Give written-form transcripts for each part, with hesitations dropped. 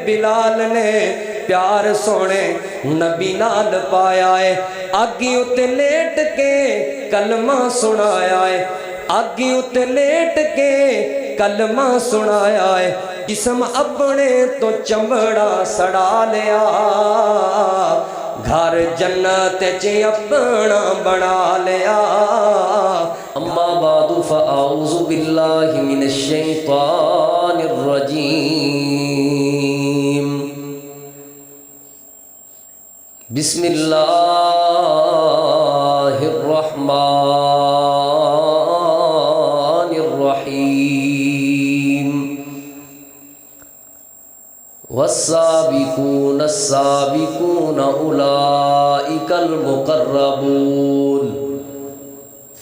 بلال نے پیار سونے نبی نال پایا ہے آگی اتے لیٹ کے کلمہ سنایا ہے آگی اتے لیٹ کے کلمہ سنایا ہے جسم اپنے تو چمڑا سڑا لیا گھر جنت چ اپنا بنا لیا اما بعد فاعوذ باللہ من الشیطان الرجیم بسم اللہ الرحمن الرحیم والسابقون السابقون اولئک المقربون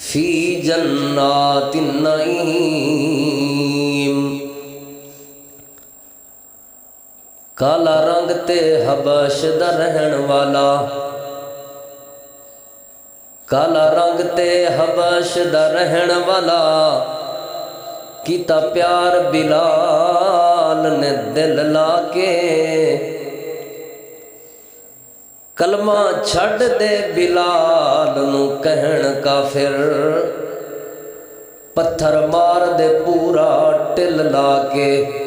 فی جنات النعیم کالا رنگ تے حبش دا رہن والا کالا رنگ تے حبش دا رہن والا کیتا پیار بلال نے دل لا کے کلمہ چھڑ دے بلال نو کہن کافر پتھر مار دے پورا ٹل لا کے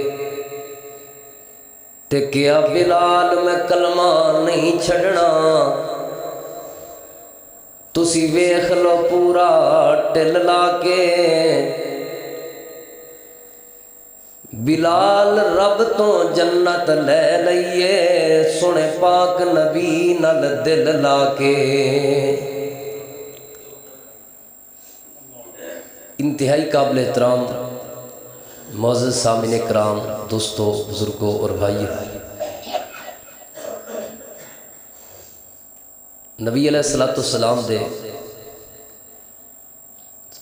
تے کیا بلال میں کلمہ نہیں چھڑنا تسی ویکھ لو پورا ٹل لا کے بلال رب تو جنت لے لئیے سنے پاک نبی نال دل لا کے انتہائی قابل احترام معزز سامعین کرام دوستو بزرگوں اور بھائیوں نبی علیہ السلام دے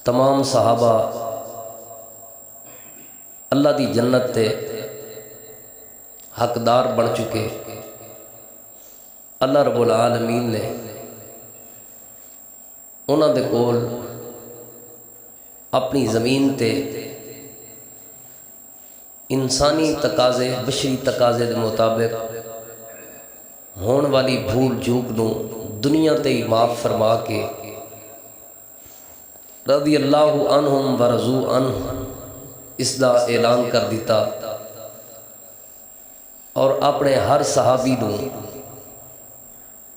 تمام صحابہ اللہ دی جنت تے حقدار بن چکے اللہ رب العالمین نے انہاں دے کول اپنی زمین تے انسانی تقاضے بشری تقاضے دے مطابق ہون والی بھول چوک نو دنیا تے ہی معاف فرما کے رضی اللہ عنہم ورضوا عنہ اس دا اعلان کر دیتا اور اپنے ہر صحابی نو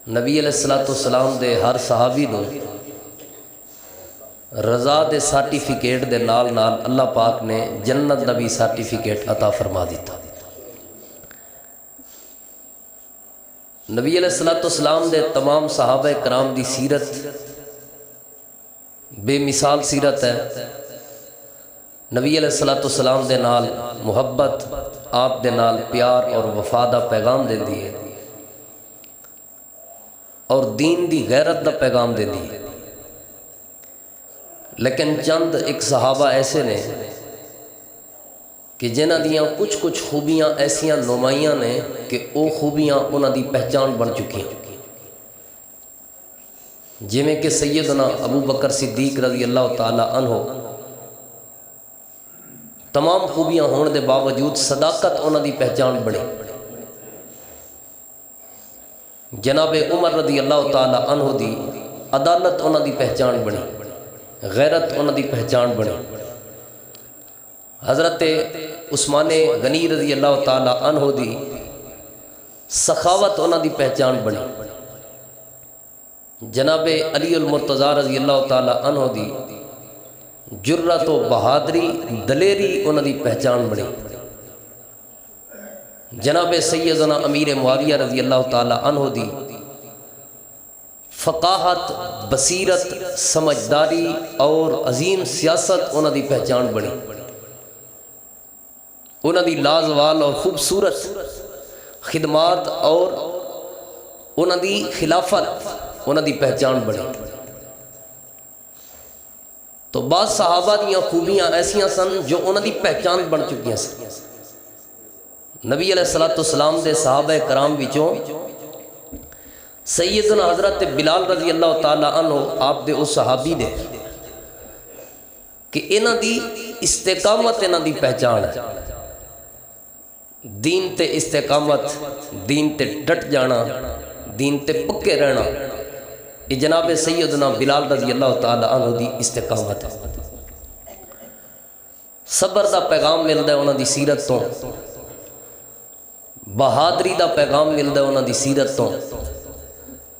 نبی علیہ السلام دے ہر صحابی نو رضا دے سرٹیفکیٹ دے نال نال اللہ پاک نے جنت دا بھی سرٹیفکیٹ عطا فرما دیتا نبی علیہ السلام دے تمام صحابہ کرام دی سیرت بے مثال سیرت ہے نبی علیہ السلام دے نال محبت آپ دے نال پیار اور وفا دا پیغام دے دیئے اور دین دی غیرت دا پیغام دے دیئے لیکن چند ایک صحابہ ایسے نے کہ جنہ دیاں کچھ خوبیاں ایسیاں نمائیاں نے کہ او خوبیاں انہاں دی پہچان بن چکی ہیں جویں کہ سیدنا ابو بکر صدیق رضی اللہ تعالی عنہ تمام خوبیاں ہونے دے باوجود صداقت انہاں دی پہچان بنی جناب عمر رضی اللہ تعالی عنہ دی عدالت انہاں دی پہچان بنی غیرت انہاں دی پہچان بنی حضرت عثمان غنی رضی اللہ تعالی عنہ دی سخاوت انہاں دی پہچان بنی جناب علی المرتضی رضی اللہ تعالی عنہ دی جرت و بہادری دلیری انہاں دی پہچان بنی جناب سیدنا امیر معاویہ رضی اللہ تعالی عنہ دی فقاہت بصیرت سمجھداری اور عظیم سیاست انہاں دی پہچان بنی انہاں دی لازوال اور خوبصورت خدمات اور انہاں دی خلافت انہاں دی پہچان بنی تو بعض صحابہ دیاں خوبیاں ایسیاں سن جو انہاں دی پہچان بن چکیاں سن نبی علیہ السلام دے صحابہ کرام وچوں سیدنا حضرت بلال رضی اللہ تعالی عنہ آپ دے اس صحابی نے کہ انہاں دی استقامت انہاں دی پہچان ہے دین تے استقامت، دین تے ڈٹ جانا، دین تے پکے رہنا، یہ جناب سیدنا بلال رضی اللہ تعالی عنہ دی استقامت ہے۔ صبر دا پیغام ملتا ہے انہوں دی سیرت تو، بہادری دا پیغام ملتا ہے انہوں دی سیرت تو،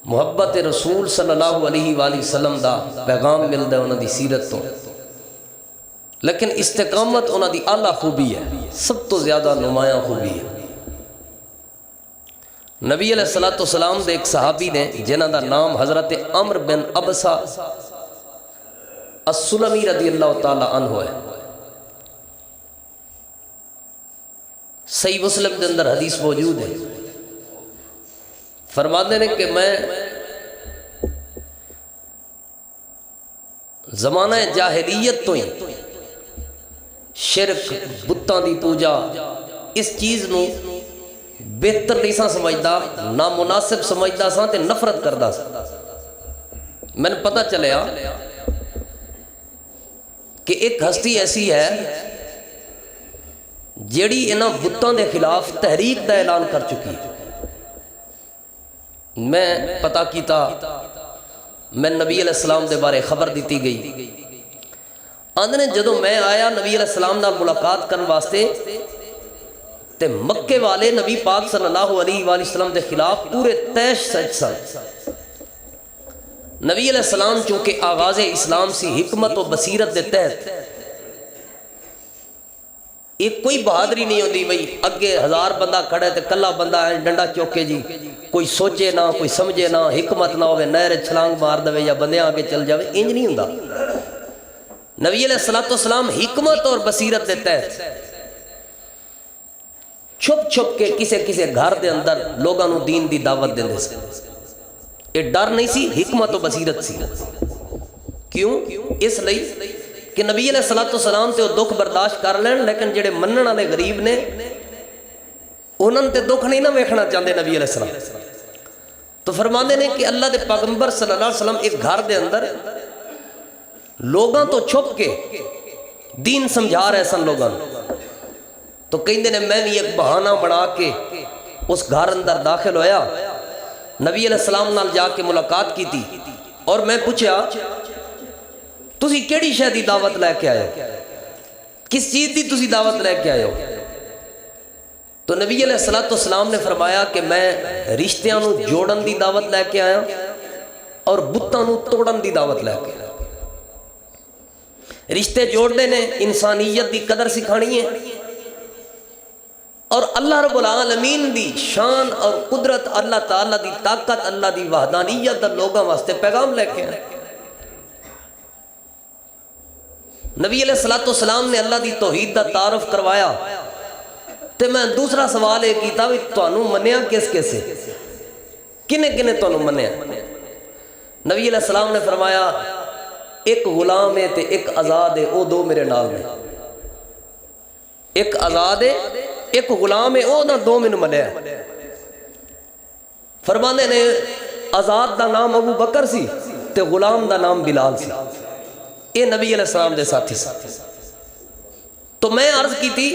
محبت رسول صلی اللہ علیہ وآلہ وسلم دا پیغام ملتا ہے انہوں دی سیرت تو۔ لیکن استقامت انہوں دی اعلیٰ خوبی ہے، سب تو زیادہ نمایاں خوبی ہے۔ نبی علیہ السلام دے ایک صحابی نے جنہاں دا نام حضرت عمر بن ابسا السلمی رضی اللہ تعالی عنہ ہے۔ صحیح مسلم کے اندر حدیث موجود ہے، فرماتے ہیں کہ میں زمانہ جاہلیت تو ہی شرک، بتاں دی پوجا، اس چیز نو بہتر نہیں سا سمجھدا، نامناسب سمجھدا سا تے نفرت کردا سا۔ میں نے پتہ چلیا کہ ایک ہستی ایسی ہے جیڑی انہاں بتاں دے خلاف تحریک دا اعلان کر چکی ہے۔ میں پتہ کیتا، میں نبی علیہ السلام دے بارے خبر دیتی گئی۔ آندھنے جدو میں آیا نبی علیہ السلام نال ملاقات کرن واسطے تے مکے والے نبی پاک صلی اللہ علیہ وآلہ وسلم دے خلاف پورے تیش سچ سن۔ نبی علیہ السلام چونکہ آغاز اسلام سی حکمت و بصیرت دے تحت، ایک کوئی بہادری نہیں ہوندی بھئی اگے 1000 بندہ کھڑے تے کلا بندہ ہے ڈنڈا چوکے جی، کوئی سوچے نہ، کوئی سمجھے نہ، حکمت نہ ہوئے، نہر چھلانگ مار دے یا بندے آگے چل جاوے، انج نہیں ہوندا۔ نبی علیہ السلام حکمت اور بصیرت دے تحت چھپ چھپ کے کسے گھر دے اندر لوگاں نو دین دی دعوت دیندے سے۔ یہ ڈر نہیں سی، حکمت و بصیرت سی۔ کیوں؟ اس لئی کہ نبی علیہ السلام تے وہ دکھ برداشت کر لین، لیکن جڑے منن والے غریب نے انہاں تے دکھ نہیں نہ ویکھنا چاہتے نبی علیہ السلام۔ تو فرماندے نے کہ اللہ دے پیغمبر صلی اللہ علیہ وسلم ایک گھر دے اندر لوگاں تو چھپ کے دین سمجھا رہے سن لوگاں، تو کہندے نے میں بھی ایک بہانہ بنا کے اس گھر اندر داخل ہویا، نبی علیہ السلام نال جا کے ملاقات کی تھی، اور میں پوچھا تسی کیڑی شے دی دعوت لے کے آئے ہو، کس چیز دی تسی دعوت لے کے آئے ہو؟ تو نبی علیہ السلام نے فرمایا کہ میں رشتیاں نو جوڑن دی دعوت لے کے آیا اور بتاں نو توڑن دی دعوت لے کے آیا۔ رشتے جوڑنے نے انسانیت دی قدر سکھانی ہے، اور اللہ رب العالمین دی شان اور قدرت، اللہ تعالیٰ دی طاقت، اللہ دی وحدانیت دا لوگاں واسطے پیغام لے کے آئے۔ نبی علیہ السلام نے اللہ دی توحید دا تعارف کروایا، تے میں دوسرا سوال یہ کیتا بھی تانوں منیا کس کیسے، کنے کنے تانوں منیا؟ نبی علیہ السلام نے فرمایا ایک غلام ہے تے ایک آزاد ہے، او دو میرے نال نے۔ ایک آزاد ہے، ایک غلام ہے، او نہ دو میں ملیا۔ فرمانے نے آزاد دا نام ابو بکر سی تے غلام دا نام بلال سی، اے نبی علیہ السلام دے ساتھی سی۔ تو میں عرض کی تھی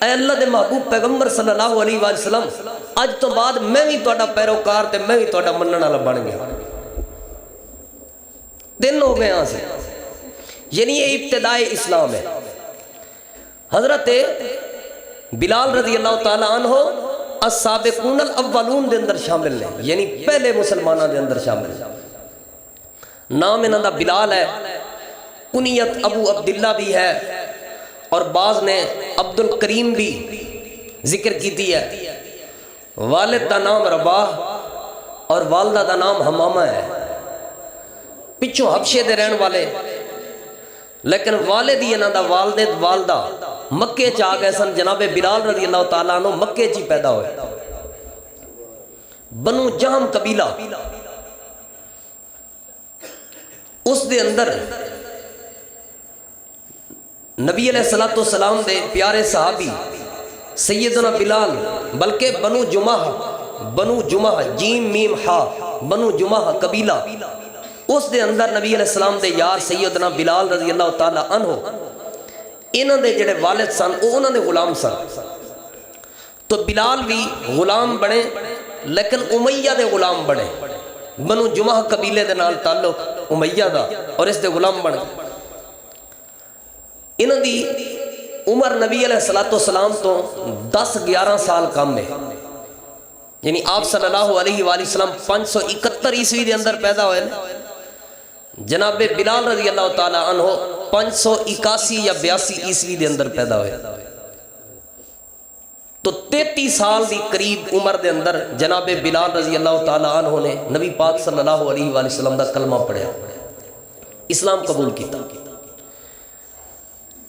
اے اللہ دے محبوب پیغمبر صلی اللہ علیہ وآلہ وسلم، اج تو بعد میں بھی تہاڈا پیروکار تے میں بھی تہاڈا منن والا بن گیا۔ دن ہو گئے یہاں سے، یعنی یہ ابتدائے اسلام ہے۔ حضرت بلال رضی اللہ تعالیٰ عنہ السابقون الاولون دے اندر شامل ہیں، یعنی پہلے مسلمانوں دے اندر شامل ہیں۔ نام انہاں دا بلال ہے، کنیت ابو عبداللہ بھی ہے، اور بعض نے عبد الکریم بھی ذکر کیتی ہے۔ والد دا نام رباح اور والدہ دا نام حمامہ ہے، پچھو حبشے دے رہن والے، لیکن والد ہی انہاں دا والد والدہ مکے چ آ گئے سن۔ جناب بلال رضی اللہ تعالیٰ عنہ مکے چ پیدا ہوئے، بنو جہم قبیلہ، اس دے اندر نبی علیہ السلام دے پیارے صحابی سیدنا بلال، بلکہ بنو جمعہ جیم میم ہا، بنو جمعہ قبیلہ، اس دے اندر نبی علیہ السلام دے یار سیدنا بلال رضی اللہ تعالی عنہ، انہاں دے جڑے والد سن وہ انہاں دے غلام سن۔ تو بلال بھی غلام بنے لیکن امیہ دے غلام بنے، بنو جمح قبیلے دے نال تعلق امیہ دا، اور اس دے غلام بنے۔ انہوں دی عمر نبی علیہ السلام تو 10-11 سال کم ہے، یعنی آپ صلی اللہ علیہ وآلہ وسلم 571 عیسوی دے اندر پیدا ہوئے، جناب بلال رضی اللہ تعالیٰ عنہ 581 یا 82 عیسوی دے اندر پیدا ہوئے، تو 33 سال دی قریب عمر دے اندر جناب بلال رضی اللہ تعالیٰ عنہ نے نبی پاک صلی اللہ علیہ وآلہ وسلم دا کلمہ پڑھیا، اسلام قبول کیتا۔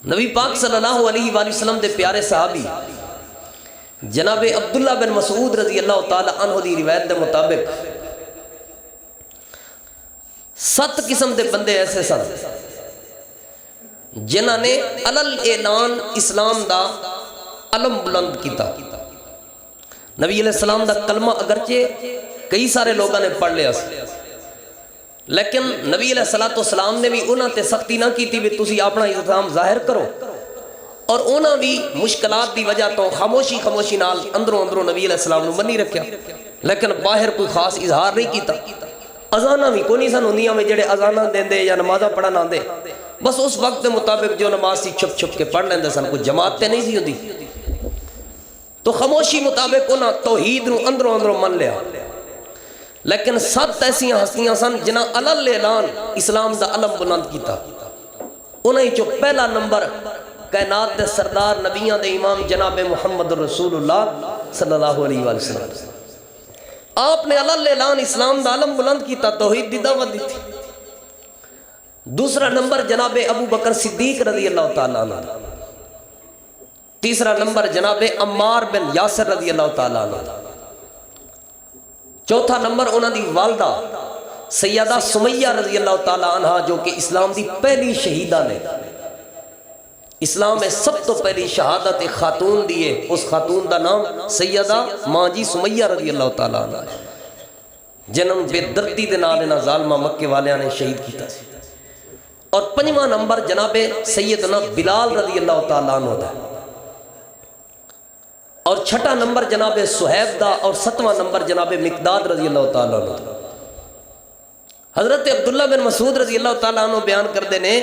نبی پاک صلی اللہ علیہ وآلہ وسلم دے پیارے صحابی جناب عبداللہ بن مسعود رضی اللہ تعالیٰ عنہ دی روایت دے مطابق 7 قسم دے بندے ایسے سن جنہاں نے علل اعلان اسلام دا علم بلند کیتا۔ نبی علیہ السلام دا کلمہ اگرچہ کئی سارے لوگوں نے پڑھ لیا لیکن نبی علیہ السلام نے بھی انہاں تے سختی نہ کی تھی بھی تسی اپنا اسلام ظاہر کرو، اور انہاں بھی مشکلات دی وجہ تو خاموشی نال اندروں نبی علیہ السلام نے منی رکھیا، لیکن باہر کوئی خاص اظہار نہیں کیتا۔ اذاناں بھی کوئی نہیں سن ہوندیاں میں جڑے اذاناں دیندے یا نمازاں پڑھن آندے، بس اس وقت کے مطابق جو نماز سی چھپ کے پڑھ لیندے سن، کوئی جماعت تے نہیں سی ہوندی، تو خاموشی مطابق انہاں توحید نو اندروں من لیا۔ لیکن 7 ایسی ہستیاں سن جنہاں علل اعلان اسلام دا علم بلند کیتا۔ انہیں جو پہلا نمبر کائنات دے سردار نبیان دے امام جناب محمد رسول اللہ صلی اللہ علیہ وآلہ وسلم، آپ نے علل اعلان اسلام دا علم بلند کیتا، توحید دی دعوت دی تھی۔ دوسرا نمبر جناب ابو بکر صدیق رضی اللہ تعالیٰ عنہ، تیسرا نمبر جناب عمار بن یاسر رضی اللہ تعالیٰ عنہ، چوتھا نمبر انہوں دی والدہ سیدہ سمیہ رضی اللہ تعالیٰ عنہ جو کہ اسلام دی پہلی شہیدہ نے، اسلام میں سب تو پہلی شہادت ایک خاتون دیئے، اس خاتون دا نام سیدہ ماں جی سمیہ رضی اللہ تعالیٰ عنہ ہے، جنہوں بے دردی دے نال انہاں ظالمہ مکے والیاں نے شہید کیتا سی۔ اور 5واں نمبر جناب سیدنا بلال رضی اللہ تعالیٰ عنہ دا، اور 6واں نمبر جناب سہیب دا، اور 7واں نمبر جناب مقداد رضی اللہ تعالیٰ عنہ دا۔ حضرت عبداللہ بن مسعود رضی اللہ تعالیٰ عنہ بیان کردے نے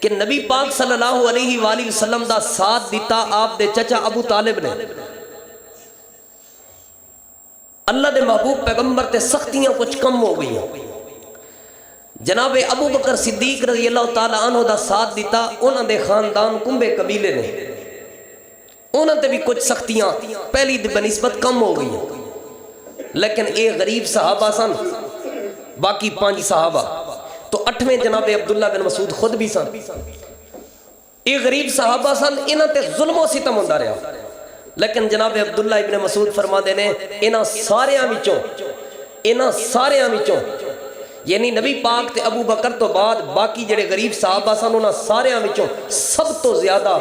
کہ نبی پاک صلی اللہ علیہ وآلہ وسلم دا ساتھ دیتا آپ دے چچا ابو طالب نے۔ اللہ دے محبوب پیغمبر تے سختیاں کچھ کم ہو گئی ہیں، جناب ابو بکر صدیق رضی اللہ تعالیٰ عنہ دا ساتھ دیتا، انہاں دے خاندان کنبے قبیلے نے، انہاں تے بھی کچھ سختیاں پہلی دے بنسبت کم ہو گئی ہیں، لیکن ایک غریب صحابہ سن، باقی 5 صحابہ، تو 8ویں جناب عبداللہ بن مسعود خود بھی سن، ایک غریب صحابہ سن، انہاں تے ظلم و ستم ہوندا رہا، لیکن جناب عبداللہ ابن مسعود فرما دینے انہاں ساریاں وچوں یعنی نبی پاک تے ابو بکر تو بعد باقی جڑے غریب صحابہ سن انہاں ساریاں وچوں سب تو زیادہ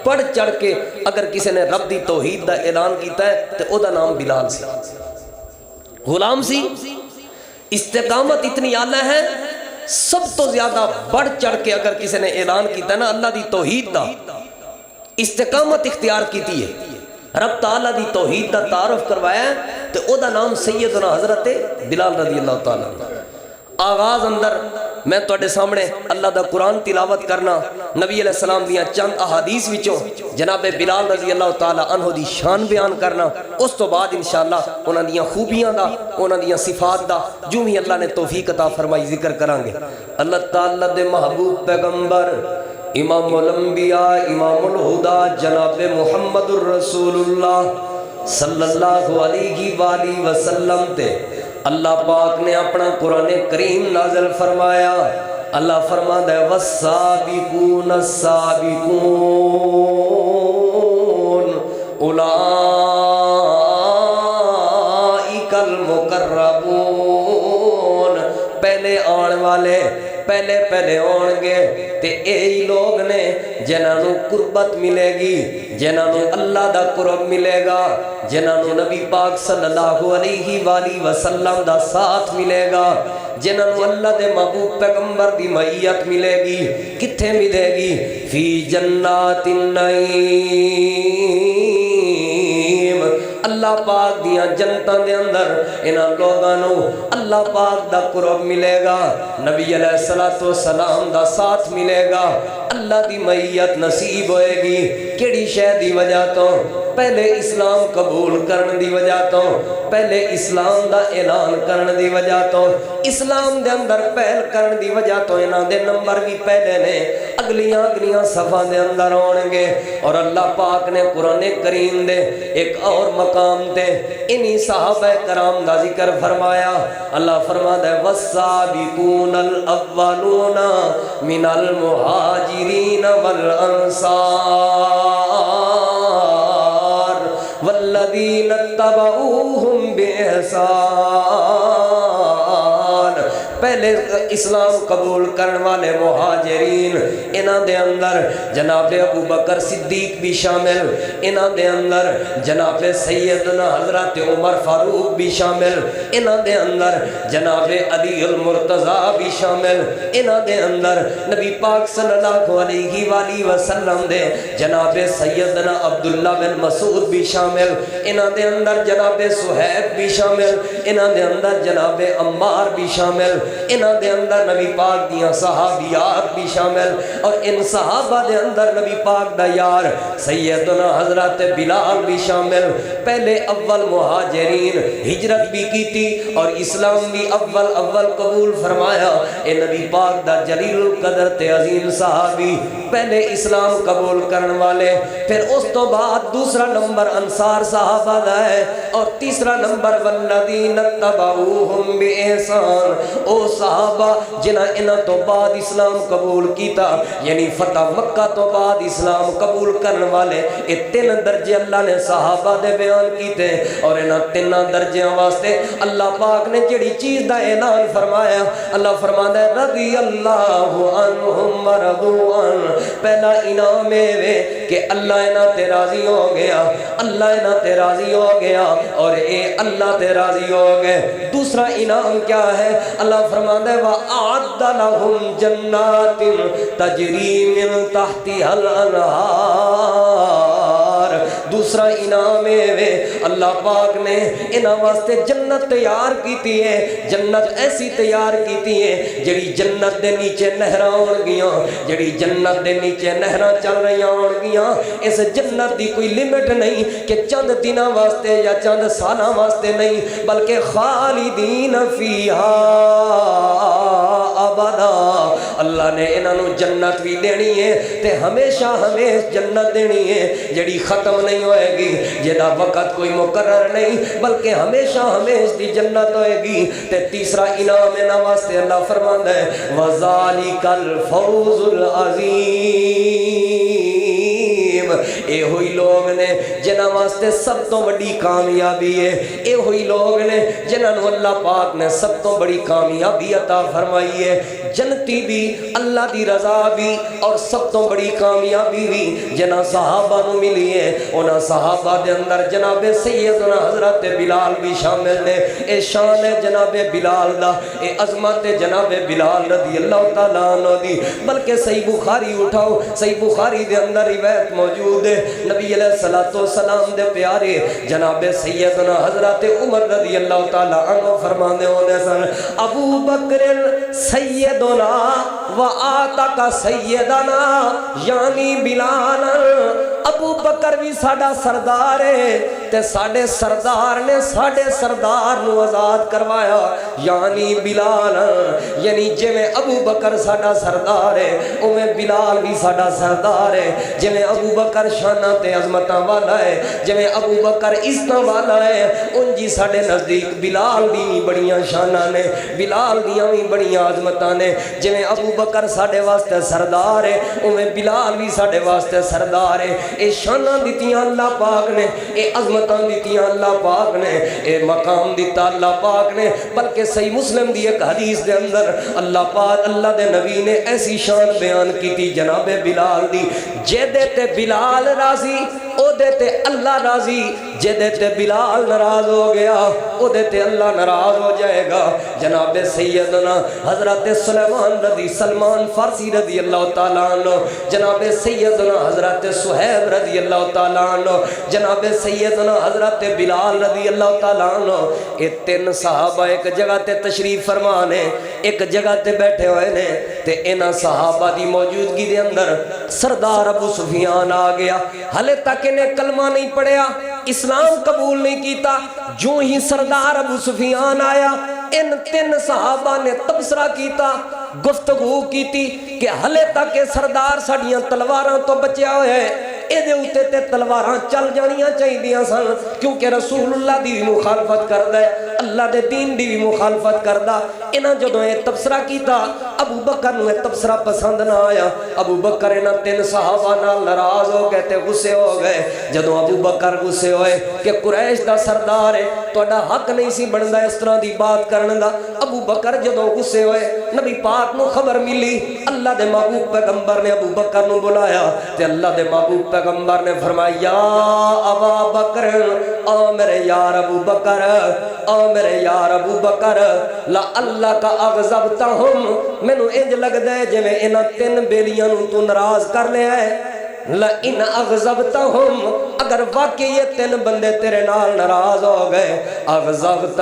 بڑھ چڑھ کے اگر کسی نے رب دی توحید دا اعلان کیتا ہے تے او دا نام بلال سی، غلام سی، استقامت اتنی اعلیٰ ہے، سب تو زیادہ بڑھ چڑھ کے اگر کسی نے اعلان کیتا ہے نا اللہ دی توحید دا، استقامت اختیار کیتی ہے، رب تعالیٰ دی توحید دا تعارف کروایا ہے، تو او دا نام سیدنا حضرت بلال رضی اللہ تعالیٰ عنہ۔ آغاز اندر میں توڑے سامنے اللہ دا قرآن تلاوت کرنا، نبی علیہ السلام دیاں چند احادیث وچوں جناب بلال رضی اللہ تعالیٰ عنہ دی شان بیان کرنا، اس تو بعد انشاءاللہ انہاں دیاں خوبیاں دا، انہاں دیاں صفات دا جو بھی اللہ نے توفیق عطا فرمائی ذکر کرانگے۔ اللہ تعالیٰ دے محبوب پیغمبر امام الانبیاء امام الہدا جناب محمد الرسول اللہ صلی اللہ علیہ وآلہ وسلم تے اللہ پاک نے اپنا قرآن کریم نازل فرمایا۔ اللہ فرماتا ہے والسابقون السابقون اولئک المقربون، پہلے آن والے پہلے آن گے تے ایہی لوگ نے جنہوں قربت ملے گی، جنہوں اللہ دا قرب ملے گا، جنہوں نبی پاک صلی اللہ علیہ وآلہ وسلم دا ساتھ ملے گا، جنہوں اللہ دے محبوب پیغمبر دی معیت ملے گی۔ کتھے ملے گی؟ فی جنات النعیم، اللہ پاک دیاں جنتاں دے اندر انہاں لوگاں نو اللہ پاک دا قرب ملے گا، نبی علیہ الصلوۃ والسلام دا ساتھ ملے گا، اللہ دی معیت نصیب ہوئے گی۔ کیڑی شے دی وجہ تو؟ پہلے اسلام قبول کرن دی وجہ تو، پہلے اسلام دا اعلان کرن دی وجہ تو، اسلام دے اندر پہل کرن دی وجہ تو انہاں دے نمبر بھی پہلے نے، اگلیاں صفحہ دے اندر ہون گے۔ اور اللہ پاک نے قرآن کریم دے ایک اور مقام تے انہی صحابہ کرام دا ذکر فرمایا۔ اللہ فرماتا ہے والسابقون الاولون من المہاجرین والانصار والذین اتبعوہم بإحسان۔ پہلے اسلام قبول کرنے والے مہاجرین انہاں دے اندر جناب ابو بکر صدیق بھی شامل، انہاں دے اندر جناب سیدنا حضرت عمر فاروق بھی شامل، انہاں دے اندر جناب علی المرتضیٰ بھی شامل، انہاں دے اندر نبی پاک صلی اللہ علیہ وآلہ وسلم دے جناب سیدنا عبداللہ بن مسعود بھی شامل، انہاں دے اندر جناب صہیب بھی شامل، انہاں دے اندر جناب عمار بھی شامل، انہاں دے اندر نبی پاک دیاں صحابیات بھی شامل، اور ان صحابہ دے اندر نبی پاک دا یار سیدنا حضرت بلال بھی شامل۔ پہلے اول مہاجرین ہجرت بھی کی تھی اور اسلام بھی اول قبول فرمایا۔ اے نبی پاک دا جلیل القدر تے عظیم صحابی پہلے اسلام قبول کرن والے، پھر اس تو بعد دوسرا نمبر انصار صحابہ دا ہے، اور تیسرا نمبر والذین اتبعوہم بإحسان، او صحابہ جنہاں انہاں تو بعد اسلام قبول کیتا، یعنی فتح مکہ تو بعد اسلام قبول کرن والے۔ اے تین درجے اللہ نے صحابہ دے بیان کیتے، اور انہاں تیناں درجیاں واسطے اللہ پاک نے جڑی چیز دا اعلان فرمایا، اللہ فرماتا ہے رضی اللہ عنہم ورضوا عنہ۔ پہلا انعام ہے کہ اللہ انہاں تے راضی ہو گیا، اللہ انہاں تے راضی ہو گیا، اور اے اللہ تے راضی ہو گئے۔ دوسرا انعام کیا ہے؟ اللہ فرماتا ہے وَأَعَدَّ لَهُمْ جَنَّاتٍ تَجْرِي مِن تَحْتِهَا الْأَنْهَارُ۔ دوسرا انعام ہے اللہ پاک نے انہاں واسطے جنت تیار کیتی ہے، جنت ایسی تیار کیتی ہے جڑی جنت دے نیچے نہراں ہون گیاں، جڑی جنت دے نیچے نہراں چل رہی ہون گیاں۔ اس جنت دی کوئی لمٹ نہیں کہ چند دنوں واسطے یا چند سالاں واسطے نہیں، بلکہ خالدین فیہا ابدا۔ اللہ نے انہاں نو جنت بھی دینی ہے تے ہمیشہ ہمیش جنت دینی ہے جڑی ختم نہیں ہوئے گی، جدا وقت کوئی مقرر نہیں، بلکہ ہمیشہ ہمیش دی جنت ہوئے گی۔ تے تیسرا انعام انہاں واسطے اللہ فرماندا ہے وَذَلِكَ الْفَوْزُ الْعَظِيمُ۔ اے ہوئی لوگ نے جنہاں واسطے سب تو بڑی کامیابی ہے، اے ہوئی لوگ نے جنہاں نو اللہ پاک نے سب تو بڑی کامیابی عطا فرمائی ہے، جنتی بھی، اللہ دی رضا بھی، اور سب تو بڑی کامیابی بھی جنہاں صحابہ نو ملی ہے۔ انہاں صحابہ دے اندر جناب سیدنا حضرت بلال بھی شامل نے۔ اے شان ہے جناب بلال دا، اے عظمت جناب بلال رضی اللہ تعالیٰ عنہ دی، بلکہ صحیح بخاری اٹھاؤ، صحیح بخاری دے اندر روایت موجود ہے، نبی علیہ الصلوۃ والسلام دے پیارے جناب سیدنا حضرت عمر رضی اللہ تعالیٰ عنہ فرماندے ہوندے سن ابو بکر سیدنا و آتاک سیدنا یعنی بلال، ابو بکر بھی ساڈا سردار ہے تے ساڈے سردار نے ساڈے سردار نو آزاد کروایا، یعنی بلال، یعنی جویں ابو بکر ساڈا سردار ہے اویں بلال بھی ساڈا سردار ہے۔ جویں ابو بکر شاناں تے عظمتاں والا ہے، جویں ابو بکر عزتاں والا ہے، انجی ساڈے نزدیک بلال دی بھی بڑیاں شاناں نے، بلال دیاں بھی بڑیاں عظمتاں نے۔ جویں ابو بکر ساڈے واسطے سردار ہے اویں بلال بھی ساڈے واسطے سردار ہے۔ اے شاناں دتیاں اللہ پاک نے، اے عظمتاں دتیاں اللہ پاک نے، اے مقام دتا اللہ پاک نے۔ بلکہ صحیح مسلم دی ایک حدیث دے اندر اللہ پاک اللہ دے نبی نے ایسی شان بیان کی تھی جناب بلال دی، جے دے تے بلال راضی او دے تے اللہ راضی، جے دے تے بلال ناراض ہو گیا او دے تے اللہ ناراض ہو جائے گا۔ جناب سیدنا حضرت سلمان فارسی رضی اللہ تعالیٰ عنہ، جناب سیدنا حضرت صہیب رضی اللہ تعالیٰ عنہ، جناب سیدنا حضرت بلال رضی اللہ تعالیٰ عنہ، یہ تین صحابہ ایک جگہ تے تشریف فرمانے، ایک جگہ تے بیٹھے ہوئے نے، تے انہاں صحابہ دی موجودگی دے اندر سردار ابو سفیان آ گیا۔ حالے تک انہیں کلمہ نہیں پڑھیا، اسلام قبول نہیں کیتا، جو ہی سردار ابو سفیان آیا ان تین صحابہ نے تبصرہ کیتا، گفتگو کیتی کہ حالے تک سردار ساڑیاں تلواراں تو بچیا ہوئے ہیں، ایدے ہوتے تے تلواراں چل جانیاں چاہی دیاں سن، کیونکہ رسول اللہ دی بھی مخالفت کردہ ہے، اللہ دے دین دی بھی مخالفت کردہ۔ انہاں جدوں یہ تبصرہ کیتا، ابو بکر نے تبصرہ پسند نہ آیا، ابو بکر انہاں تین صحابہ نال ناراض ہو گئے تے غصے ہو گئے۔ جدوں ابو بکر غصے ہوئے کہ قریش دا سردار ہے، توڑا حق نہیں سی بندا اس طرح دی بات کرن دا، ابو بکر جدوں غصے ہوئے، نبی پاک نو خبر ملی، اللہ دے محبوب پیغمبر نے ابو بکر نو بلایا تے اللہ دے محبوب پیغمبر نے فرمایا یا ابا بکر، او میرے یار ابو بکر، او میرے یار ابو بکر، لا اللہ کا اغضبتہم، میں نو انج لگ دے جو میں انہ تین بیلیاں نو تو ناراض کر لے آئے، لَإِنْ أَغْضَبْتَهُمْ، اگر واقعی یہ تین بندے تیرے نال ناراض ہو گئے، اغضبت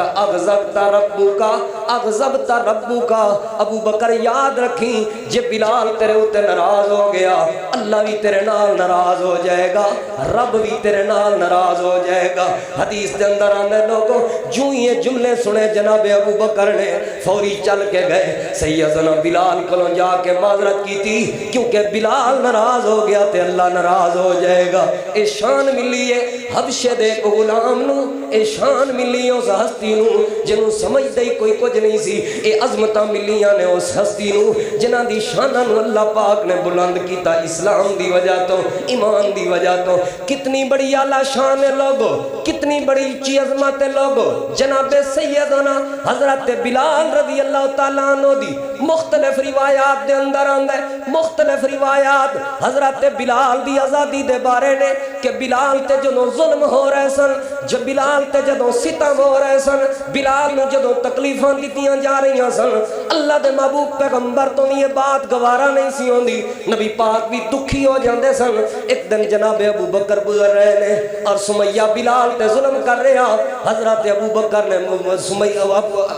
ربکا، ابو بکر یاد رکھیں جے بلال تیرے ہوتے ناراض ہو گیا، اللہ بھی تیرے نال ناراض ہو جائے گا، رب بھی تیرے نال ناراض ہو جائے گا۔ حدیث دے اندر آنے لوگوں جو یہ جملے سنے جناب ابو بکر نے فوری چل کے گئے، سیدنا بلال کو جا کے معذرت کی تھی، کیونکہ بلال ناراض ہو گیا تے اللہ ناراض ہو جائے گا۔ اے شان ملی ہے حبشے دے غلام نو، اے شان ملی ہے اس ہستی نو جنہوں سمجھ دے کوئی کچھ نہیں سی، اے عظمتہ ملیاں نے اس ہستی نو جنہ دی شانہ نو اللہ پاک نے بلند کیتا، اسلام دی وجہ تو، ایمان دی وجہ تو۔ کتنی بڑی اعلیٰ شان ہے لوگو، کتنی بڑی اونچی عظمت ہے لوگو۔ جناب سیدنا حضرت بلال رضی اللہ تعالیٰ عنہ دی مختلف روایات دے اندر آندہ ہے، مختلف روایات حضرت بلال دی آزادی دے بارے نے کہ بلال تے جدوں ظلم ہو رہے سن، جب بلال تے جدوں ستم ہو رہے سن، بلال نے جدوں تکلیفاں دیتیاں جا رہی سن، اللہ دے محبوب پیغمبر تو یہ بات گوارا نہیں سی ہوندی، نبی پاک بھی دکھی ہو جاندے سن۔ ایک دن جناب ابو بکر گزر رہے نے اور سمیہ بلال تے ظلم کر رہا، حضرت ابو بکر نے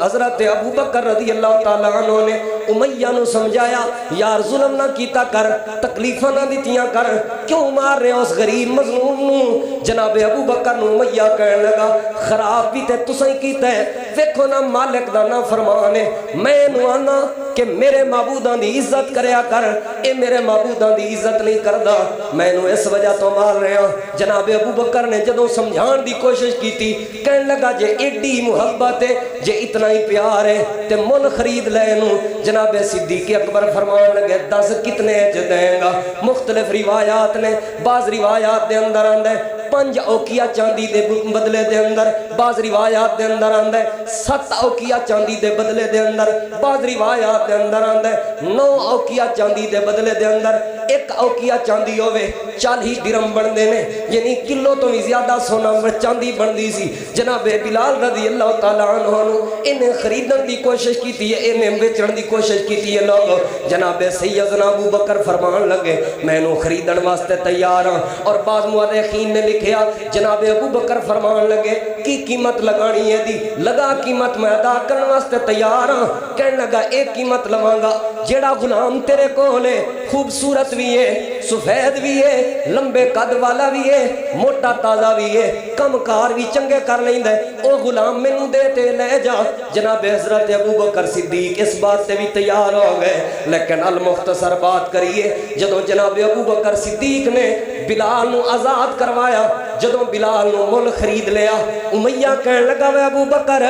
حضرت ابو بکر رضی اللہ تعالیٰ عنہ نے امیہ نو سمجھایا یار ظلم نہ کیتا کر، تکلیفاں نہ دیتیاں کر، کیوں مار رہے اس غریب مظلوم نو؟ جناب ابو بکر نو امیہ کہنے لگا خراب بھی تے تسیں کیتا ہے، ویکھو نا مالک دا نا فرمان ہے، میں نو آنا کہ میرے معبودان دی عزت کریا کر، اے میرے معبودان دی عزت نہیں کردا، میں نو اس وجہ تو مار رہے ہیں۔ جناب ابو بکر نے جدوں سمجھان دی کوشش کی تھی، کہنے لگا جے ایڈی محبت ہے، جے اتنا ہی پیار ہے تے مول خرید لے نو۔ جناب صدیق اکبر فرمان لگے 10 کتنے چ دیں گا؟ مختلف روایات نے، بعض روایات دے اندر آندہ ہے 5 اوکیا چاندی دے بدلے دے اندر، بعض روایات دے اندر آندہ ہے 7 اوکیا چاندی دے بدلے دے اندر، بعض روایات دے اندر آندہ ہے 9 اوکیا چاندی دے بدلے دے اندر 1 اوکیا چاندی ہوئے 40 درم بن دینے، یعنی کلو تو بھی زیادہ سونا چاندی بن دی سی۔ جناب بلال رضی اللہ تعالیٰ عنہ انہیں خریدن دی کوشش کی تھی، انہیں بیچن دی کوشش کی تھی لوگ۔ جناب سیدنا ابو بکر فرمان لگے میں نو خریدن واسطے تیار ہاں، اور بعض مورخین نے لکھیا جناب ابو بکر فرمان لگے کی قیمت لگانی ہے دی، لگا قیمت میں ادا کرنے واسطے تیار ہاں، کہنے لگا ایک قیمت لگاں گا جیڑا غلام تیرے کو لے خوبصورت بھی ہے، سفید بھی ہے، لمبے قد والا بھی ہے، موٹا تازہ بھی ہے، کم کار بھی چنگے کر لیں دے، او غلام میں نو دیتے لے جا۔ جناب حضرت ابو بکر صدیق اس بات سے بھی تیار ہو گئے، لیکن المختصر بات کریے جدوں جناب ابو بکر صدیق نے بلال نو آزاد کروایا، جدوں بلال نو مول خرید لیا، امیہ کہنے لگا وے ابو بکر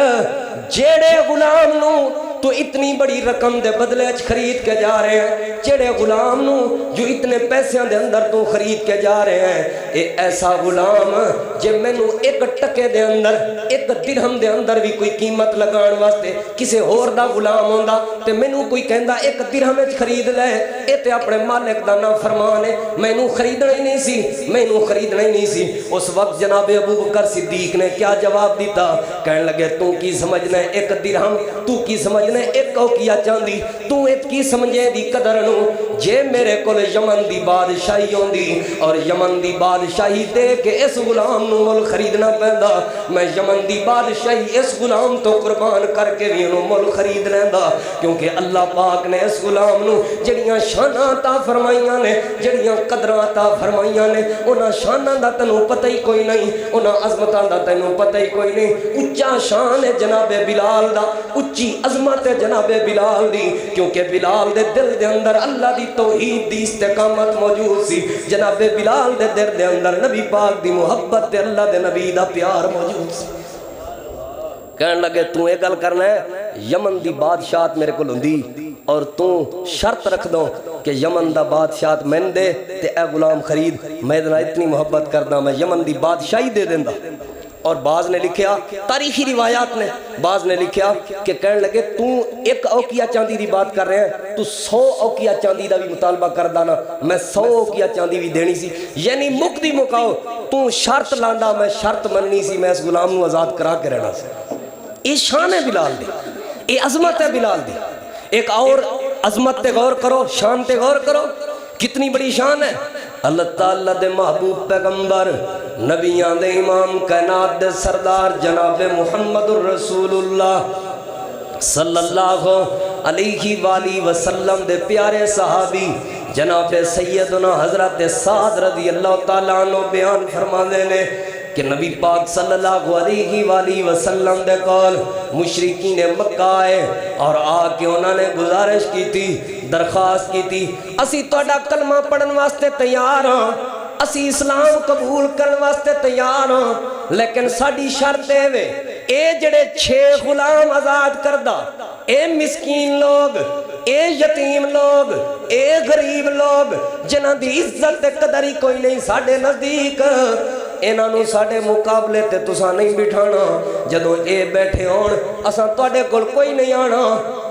جیڑے غلام نو تو اتنی بڑی رقم دے بدلے خرید کے جا رہے ہیں، جڑے غلام نو جو اتنے پیسیاں دے اندر تو خرید کے جا رہے ہیں، اے ایسا غلام جے مینوں ایک ٹکے دے اندر ایک درہم دے اندر بھی کوئی قیمت لگان واسطے کسے ہور دا غلام ہوندا تے مینوں کوئی کہندا ایک درہم وچ خرید لے، اے تے اپنے مالک دا نا فرمان ہے، مینوں خریدنا ہی نہیں سی، مینوں خریدنا ہی نہیں سی۔ اس وقت جناب ابو بکر صدیق نے کیا جواب دیتا؟ کہنے لگے تو کی سمجھنا ہے ایک درہم، تو کی سمجھنا ہے ایک اوقیہ چاندی، تو ایک کی سمجھے دی قدر نو؟ جے میرے کول یمن دی بادشاہی ہوندی اور یمن دی بادشاہی دے کے اس غلام نو مول خریدنا پیندا، میں یمن دی بادشاہی اس غلام تو قربان کر کے بھی انہوں مول خرید لیندا، کیونکہ اللہ پاک نے اس غلام نو جڑیاں شاناں عطا فرمائیاں نے، جڑیاں قدراں عطا فرمائیاں نے، انہاں شاناں دا تینوں پتہ ہی کوئی نہیں، انہاں عظمتاں دا تینوں پتہ ہی کوئی نہیں۔ اچا شان ہے جناب بلال دا، اچھی عظمت ہے جناب بلال دی، کیونکہ بلال دے دل دے اندر اللہ دی توحید دی استقامت موجود سی، جناب بلال دے دل دے اندر نبی پاک دی محبت تے اللہ دے نبی دا پیار موجود سی۔ کہنے لگے تو ایک گل کرنا ہے، یمن دی بادشاہت میرے کو لندی اور تو شرط رکھ دو کہ یمن دا بادشاہت میں دے تے اے غلام خرید، میں دنا اتنی محبت کردہ میں یمن دی بادشاہی دے دیندہ۔ اور بعض نے لکھیا تاریخی روایات نے، بعض نے لکھیا کہ کہنے لگے تو ایک اوقیہ چاندی دی بات کر رہے ہیں، تو 100 اوقیہ چاندی دا بھی مطالبہ کردانا، میں 100 اوقیہ چاندی بھی دینی سی، یعنی مک دی مکاؤ، تو شرط لاندا میں شرط مننی سی، میں اس غلام نو آزاد کرا کے رہنا سی۔ یہ شان ہے بلال دی، یہ عظمت ہے بلال دی۔ ایک اور عظمت تے غور کرو، شان تے غور کرو، کتنی بڑی شان ہے۔ اللہ تعالیٰ دے محبوب پیغمبر، نبیان دے امام کائنات دے سردار جناب محمد الرسول اللہ صلی اللہ علیہ وآلہ وسلم دے پیارے صحابی جناب سیدنا حضرت سعد رضی اللہ تعالیٰ عنہ بیان فرما دینے کہ نبی پاک صلی اللہ علیہ وآلہ وسلم دے کول مشرکین مکہ آئے اور آ کے انہوں نے گزارش کی تھی، درخواست کی تھی، اسی توڑا کلمہ پڑھن واسطے تیار ہوں، اسی اسلام قبول کرن واسطے تیار ہوں، لیکن ساڑی شرط ہے اے جڑے 6 غلام آزاد کردہ، اے مسکین لوگ، اے یتیم لوگ، اے غریب لوگ جنہاں دی عزت قدر ہی کوئی نہیں ساڑے نزدیک، انہوں ساڑے مقابلے تے تساں نہیں بٹھانا، جدوں اے بیٹھے ہون اساں توڑے کول کوئی نہیں آنا،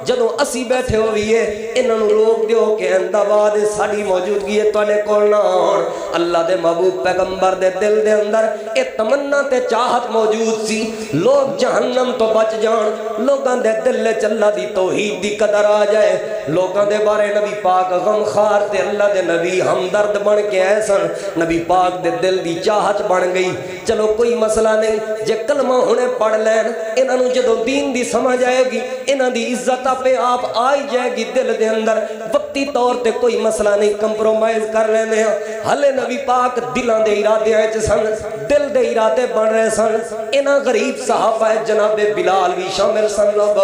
جدوں اسی بیٹھے ہوئیے انہوں روک دیو کہ انداباد ساڑی موجودگی ہے توڑے کول نہ ہون۔ اللہ دے محبوب پیغمبر دے دل دے اندر اے تمنا تے چاہت موجود سی، لوگ جہنم تو بچ جان، لوگاں دے دل چلا دی توحید دی قدر آ جائے، لوگاں دے بارے نبی پاک غم خار تے اللہ دے نبی ہمدرد بن کے ایسن، نبی پاک دے دل دی چاہت بن گئی۔ چلو کوئی مسئلہ نہیں، جے کلمہ ہونے پڑھ لین، انہوں جدو دین دی سمجھ آئے گی، انہوں دی عزت پہ آپ آئی جائے گی دل دے اندر، وقتی طور تے کوئی مسئلہ نہیں، کمپرومائز کر لینے ہیں۔ حلے نبی پاک دلان دے ارادے آئے سن، دل دے ارادے بن رہے سن، انہاں غریب صحابہ جناب بلال بھی شامل سن لوگ،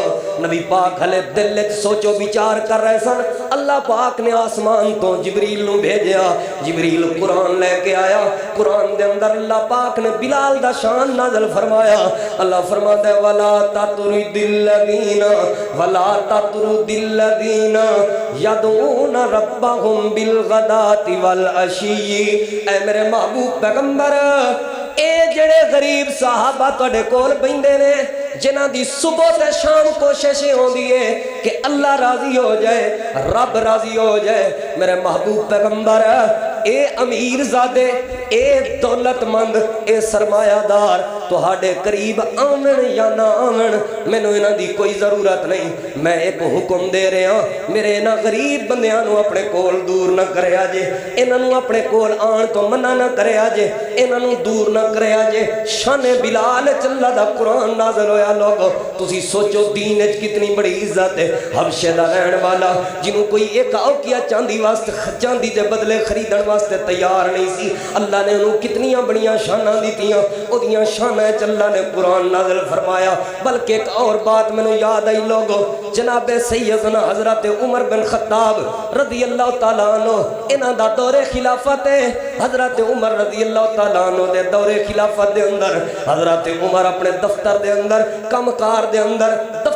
نبی پاک حلے دل سوچو بچار کر رہے سن۔ اللہ پاک نے آسمان تو جبریل نو بھیجیا، جبریل قرآن لے کے آیا، قرآن دے اندر اللہ پاک نے بلال دا شان نازل فرمایا۔ اللہ فرماتا ہے وَلَا تَطْرُدِ الَّذِينَ وَلَا تَطْرُدِ الَّذِينَ يَدْعُونَ رَبَّهُمْ بِالْغَدَاةِ وَالْعَشِيِّ۔ اے میرے محبوب پیغمبر، اے جڑے غریب صحابہ توڑے کول بیندے نے، جنہ دی صبح تے شام کوششیں ہوں دیئے کہ اللہ راضی ہو جائے، رب راضی ہو جائے، میرے محبوب پیغمبر اے امیر زادے، اے دولت مند، اے سرمایہ دار تہاڈے قریب آمن یا نہ آمن مینوں انہاں دی کوئی ضرورت نہیں، میں ایک حکم دے رہا ہوں، میرے انہاں غریب بندیاں نو اپنے کول دور نہ کریا جے، انہاں نو اپنے کول آن تو منع نہ کریا جے، انہاں نو دور نہ کریا جے۔ شان بلال چلا دا قرآن نازل ہویا، لوگو تسی سوچو دین اچ کتنی بڑی عزت ہے، حبشے دا رہن والا جنہوں کوئی ایک اوقیہ چاندی واسطے چاندی دے بدلے خریدن واسطے تیار نہیں سی، اللہ نے انہوں کتنیاں بڑیاں شانہ دیتیاں، او دیاں شانہ اللہ نے قرآن نازل فرمایا۔ بلکہ ایک اور بات میں نے یاد آئی لوگو، جناب سیدنا حضرت عمر بن خطاب رضی اللہ تعالیٰ عنہ انہاں دا دور خلافت ہے، حضرت عمر رضی اللہ تعالیٰ عنہ دے دور خلافت دے اندر حضرت عمر اپنے دفتر دے اندر کمکار دے اندر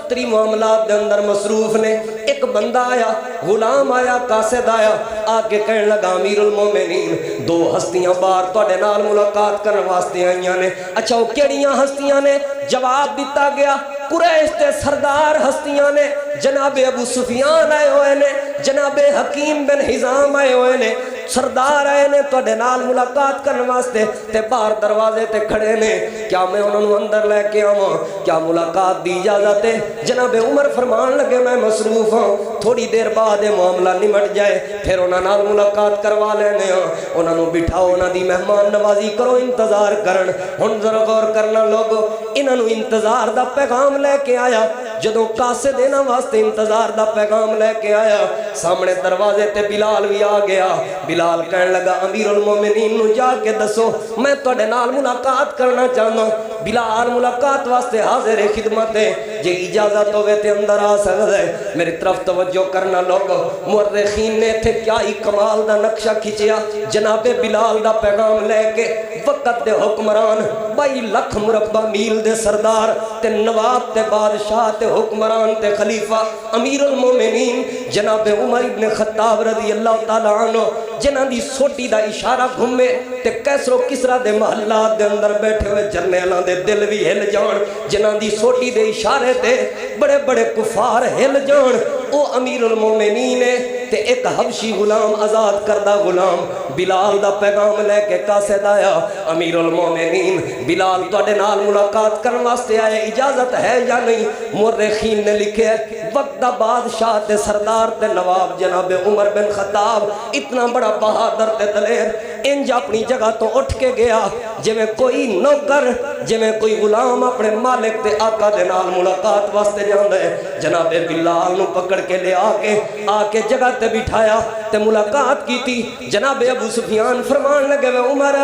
دفتری معاملات دے اندر مصروف نے. ایک بندہ آیا, غلام آیا, قاصد آیا, آ کے کہنے لگا امیر المومنین دو ہستیاں باہر تواڈے نال ملاقات کرن واسطے آئیاں نے. اچھا وہ کیڑیاں ہستیاں نے؟ جواب دیتا گیا قریش دے سردار ہستیاں نے. جناب ابو سفیان آئے ہوئے نے, جناب حکیم بن حزام آئے ہوئے نے, سردار آئے نے تواڈے نال ملاقات کرن واسطے تے باہر دروازے تے کھڑے نے. کیا میں انہاں نوں اندر لے کے آواں؟ کیا ملاقات دی اجازت ہے؟ جناب عمر فرمان لگے میں مصروف ہاں, تھوڑی دیر بعد یہ معاملہ نمٹ جائے پھر انہاں نال ملاقات کروا لینے ہاں. انہاں نوں بٹھاؤ, انہاں دی مہمان نوازی کرو, انتظار کرن. ہن ذرا غور کرنا لوگو, انہاں نوں انتظار دا پیغام لے کے آیا. جدوں قاصد انہاں واسطے انتظار دا پیغام لے کے آیا, سامنے دروازے تے بلال بھی آ گیا. بلال کہنے لگا امیر المومنین نو جا کے دسو میں تواڈے نال ملاقات کرنا چاہنا. بلال ملاقات واسطے حاضر خدمت ہے, جے اجازت ہوے تے اندر آ سکدا ہے. میری طرف توجہ کرنا لوگو, مورخین نے تھے کیا ہی کمال دا نقشہ کھچیا. جناب بلال دا پیغام لے کے وقت دے حکمران 22 لاکھ مربع میل دے سردار تے نواب تے بادشاہ تے حکمران تے خلیفہ امیر المومنین جناب عمر ابن خطاب رضی اللہ تعالی عنہ, جنہاں دی سوٹی دا اشارہ گھومے تے کیسر و کسرا دے محلات دے اندر بیٹھے ہوئے جرنیلاں دے دل بھی ہل جان, جنہاں دی سوٹی دے اشارے تے بڑے بڑے کفار ہل جان. او امیر المومنین تے ایک حبشی غلام, آزاد کردہ غلام بلال دا پیغام لے کے قاصد آیا. امیر المومنین بلال تواڈے نال ملاقات کرن واسطے آئے, اجازت ہے یا نہیں؟ مورخین نے لکھے وقت دا بادشاہ تے سردار تے نواب جناب عمر بن خطاب اتنا بڑا بہادر تے دلیر انج اپنی جگہ تو اٹھ کے گیا جویں کوئی نوکر, جویں کوئی غلام اپنے مالک تے آقا دے نال ملاقات واسطے جاندا ہے. جناب بلال نو پکڑ کے لے آ کے جگہ تے بٹھایا تے ملاقات کیتی. جناب ابو سفیان فرمان لگے وے عمر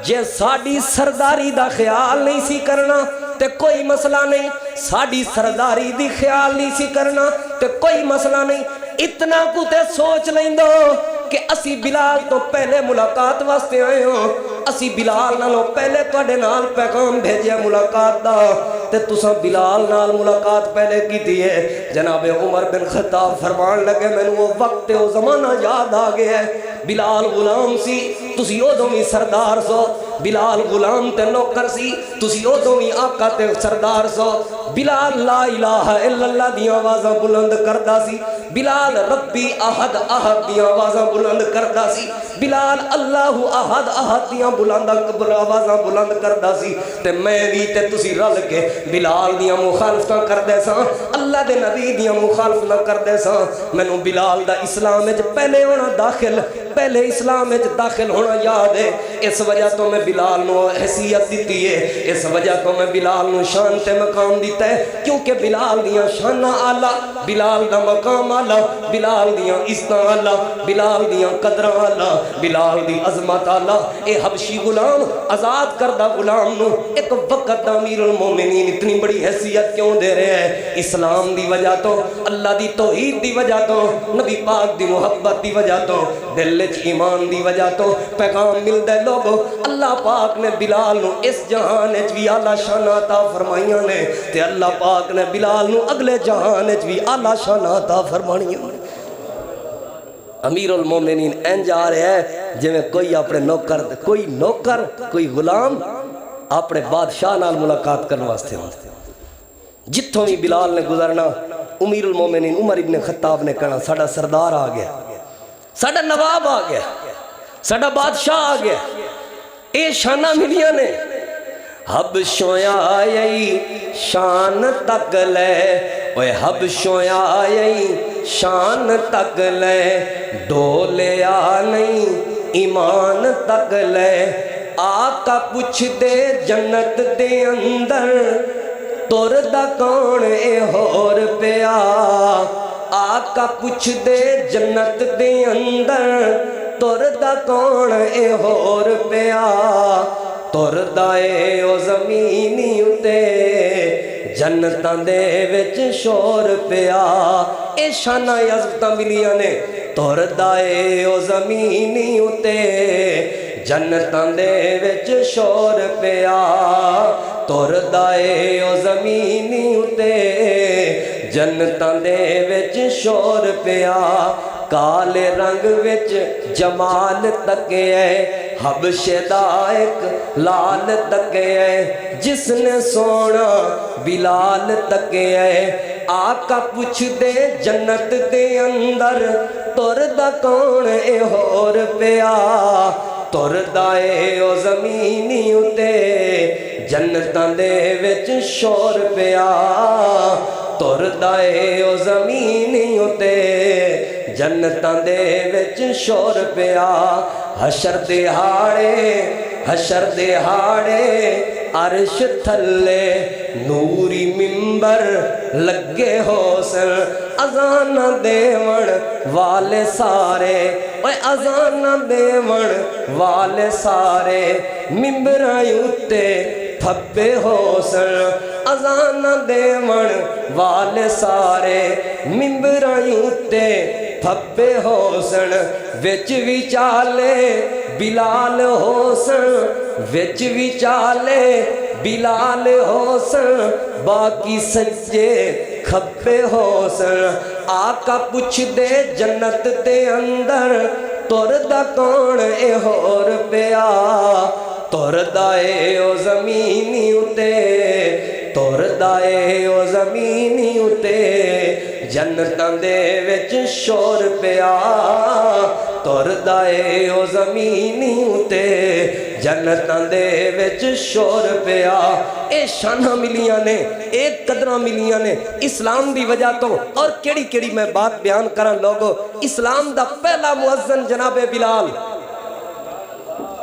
جے ساڈی سرداری دا خیال نہیں سی کرنا تے کوئی مسئلہ نہیں, ساڈی سرداری دی خیال نہیں سی کرنا تے کوئی مسئلہ نہیں, اتنا کو تے سوچ لیندو کہ اسی بلال تو پہلے ملاقات واسطے آئے ہوں, اسی بلال نالوں پہلے تواڈے نال پیغام بھیجیا ملاقات دا تے تساں بلال نال ملاقات پہلے کی دی ہے. جناب عمر بن خطاب فرمان لگے مینوں وہ وقت تے وہ زمانہ یاد آ گیا ہے. بلال غلام سی, تسی ادوں وی سردار سو. بلال غلام تے نوکر سی, تسی ادوں وی آقا تے سردار سو. بلال لا الہ الا اللہ دی آوازاں بلند کردا سی. بلال ربی احد احد دی آوازاں بلند کردا سی. بلال اللہ احد احد دی آوازاں بلند کردا سی. تے میں وی تے تسی رل کے بلال دیاں مخالفتاں کردے ساں, اللہ دے نبی دیاں مخالفتاں کردے ساں. مینوں بلال دا اسلام وچ پہلے ہونا داخل, پہلے اسلام وچ داخل ہونا یاد ہے. اس وجہ تو میں بلال نو حیثیت دیتی ہے, اس وجہ تو میں بلال نو شان تے مقام دیتا ہے, کیونکہ بلال دیاں شاناں آلہ, بلال دا مقام آلہ, بلال دیاں عزتاں آلہ, بلال دیاں قدراں آلہ, بلال دی عظمت آلہ. اے حبشی غلام, آزاد کردہ غلام نو ایک وقت امیر المومنین اتنی بڑی حیثیت کیوں دے رہے ہیں؟ اسلام دی وجہ تو, اللہ دی توحید دی وجہ تو, نبی پاک دی محبت دی وجہ تو, دل وچ ایمان دی وجہ تو پیغام ملدا ہے. لوگو اللہ پاک نے بلال نو اس جہان وچ وی اعلی شان عطا فرمائیاں نے تے اللہ پاک نے بلال نو اگلے جہان وچ وی اعلی شان عطا فرمائیاں نے. امیر المومنین انج آ رہا ہے جویں کوئی اپنے نوکر, کوئی غلام اپنے بادشاہ نال ملاقات کرنے واسطے ہوندا. جتھوں بھی بلال نے گزرنا امیر المومنین عمر ابن خطاب نے کہنا ساڈا سردار آ گیا, ساڈا نواب آ گیا, ساڈا بادشاہ آ گیا. اے شانہ ملیاں نے. حبشوں آئی شان تک لے, اوے حبشوں آئی شان تک لے, ڈولیا نہیں ایمان تک لے. آقا پوچھ دے جنت دے اندر تور دا کون اے ہور پیا. آقا پوچھ دے جنت دے اندر تور دا کون اے ہور پیا. تور دا اے او زمینی اتے جنتاں دے وچ شور پیا. اے شانہ عظمتاں ملیاں نے. تور دا اے او زمینی اتے جنتاں دے وچ شور پیا. ਤੁਰਦਾ ਏ ਉਹ ਜ਼ਮੀਨੀ ਉਤੇ ਜੰਨਤਾਂ ਦੇ ਵਿੱਚ ਸ਼ੋਰ ਪਿਆ ਕਾਲੇ ਰੰਗ ਵਿੱਚ ਜਮਾਲ ਤੱਕਿਆ ਹਬਸ਼ੇ ਦਾ ਇੱਕ ਲਾਲ ਤੱਕਿਆ ਜਿਸਨੇ ਸੋਹਣਾ ਬਿਲਾਲ ਤੱਕਿਆ ਆਕਾ ਪੁੱਛਦੇ ਜੰਨਤ ਦੇ ਅੰਦਰ ਤੁਰਦਾ ਕੌਣ ਏ ਹੋਰ ਪਿਆ ਤੁਰਦਾ ਏ ਉਹ ਜ਼ਮੀਨੀ ਉਤੇ ਜੰਨਤਾਂ ਦੇ ਵਿੱਚ ਸ਼ੋਰ ਪਿਆ ਤੁਰਦਾ ਏ ਉਹ ਜ਼ਮੀਨੀ ਉਤੇ ਜੰਨਤਾਂ ਦੇ ਵਿੱਚ ਸ਼ੋਰ ਪਿਆ ਹਸ਼ਰ ਦਿਹਾੜੇ ਅਰਸ਼ ਥੱਲੇ ਨੂਰੀ ਮਿੰਬਰ ਲੱਗੇ ਹੋਸਨ ਅਜ਼ਾਨਾਂ ਦੇਵਣ ਵਾਲੇ ਸਾਰੇ ਓਏ ਅਜ਼ਾਨਾਂ ਦੇਵਣ ਵਾਲੇ ਸਾਰੇ ਮਿੰਬਰਾਂ ਉੱਤੇ ਫੱਬੇ ਹੋਸਨ ਅਜ਼ਾਨਾਂ ਦੇਵਣ ਵਾਲੇ ਸਾਰੇ ਮਿੰਬਰਾਂ ਉੱਤੇ ਫੱਬੇ ਹੋਸਨ ਵਿੱਚ ਵਿਚਾਲੇ ਬਿਲਾਲ ਹੋਸਨ ਵਿੱਚ ਵਿਚਾਲੇ ਬਿਲਾਲ ਹੋਸਨ ਬਾਕੀ ਸੱਜੇ ਖੱਬੇ ਹੋਸਨ ਆਕਾ ਪੁੱਛਦੇ ਜੰਨਤ ਦੇ ਅੰਦਰ ਤੁਰਦਾ ਕੌਣ ਏ ਹੋਰ ਪਿਆ ਤੁਰਦਾ ਏ ਉਹ ਜ਼ਮੀਨੀ ਉਤੇ ਤੁਰਦਾ ਏ ਉਹ ਜ਼ਮੀਨੀ ਉਤੇ ਜੰਨਤਾਂ ਦੇ ਵਿੱਚ ਸ਼ੋਰ ਪਿਆ ਤੁਰਦਾ ਏ ਉਹ ਜ਼ਮੀਨੀ ਉਤੇ ਜੰਨਤਾਂ ਦੇ ਵਿੱਚ ਸ਼ੋਰ ਪਿਆ ਇਹ ਸ਼ਾਨਾਂ ਮਿਲੀਆਂ ਨੇ ਇਹ ਕਦਰਾਂ ਮਿਲੀਆਂ ਨੇ ਇਸਲਾਮ ਦੀ ਵਜ੍ਹਾ ਤੋਂ ਔਰ ਕਿਹੜੀ ਕਿਹੜੀ ਮੈਂ ਬਾਤ ਬਿਆਨ ਕਰਾਂ ਲੋਗੋ ਇਸਲਾਮ ਦਾ ਪਹਿਲਾ ਮੁਅੱਜ਼ਨ ਜਨਾਬੇ ਬਿਲਾਲ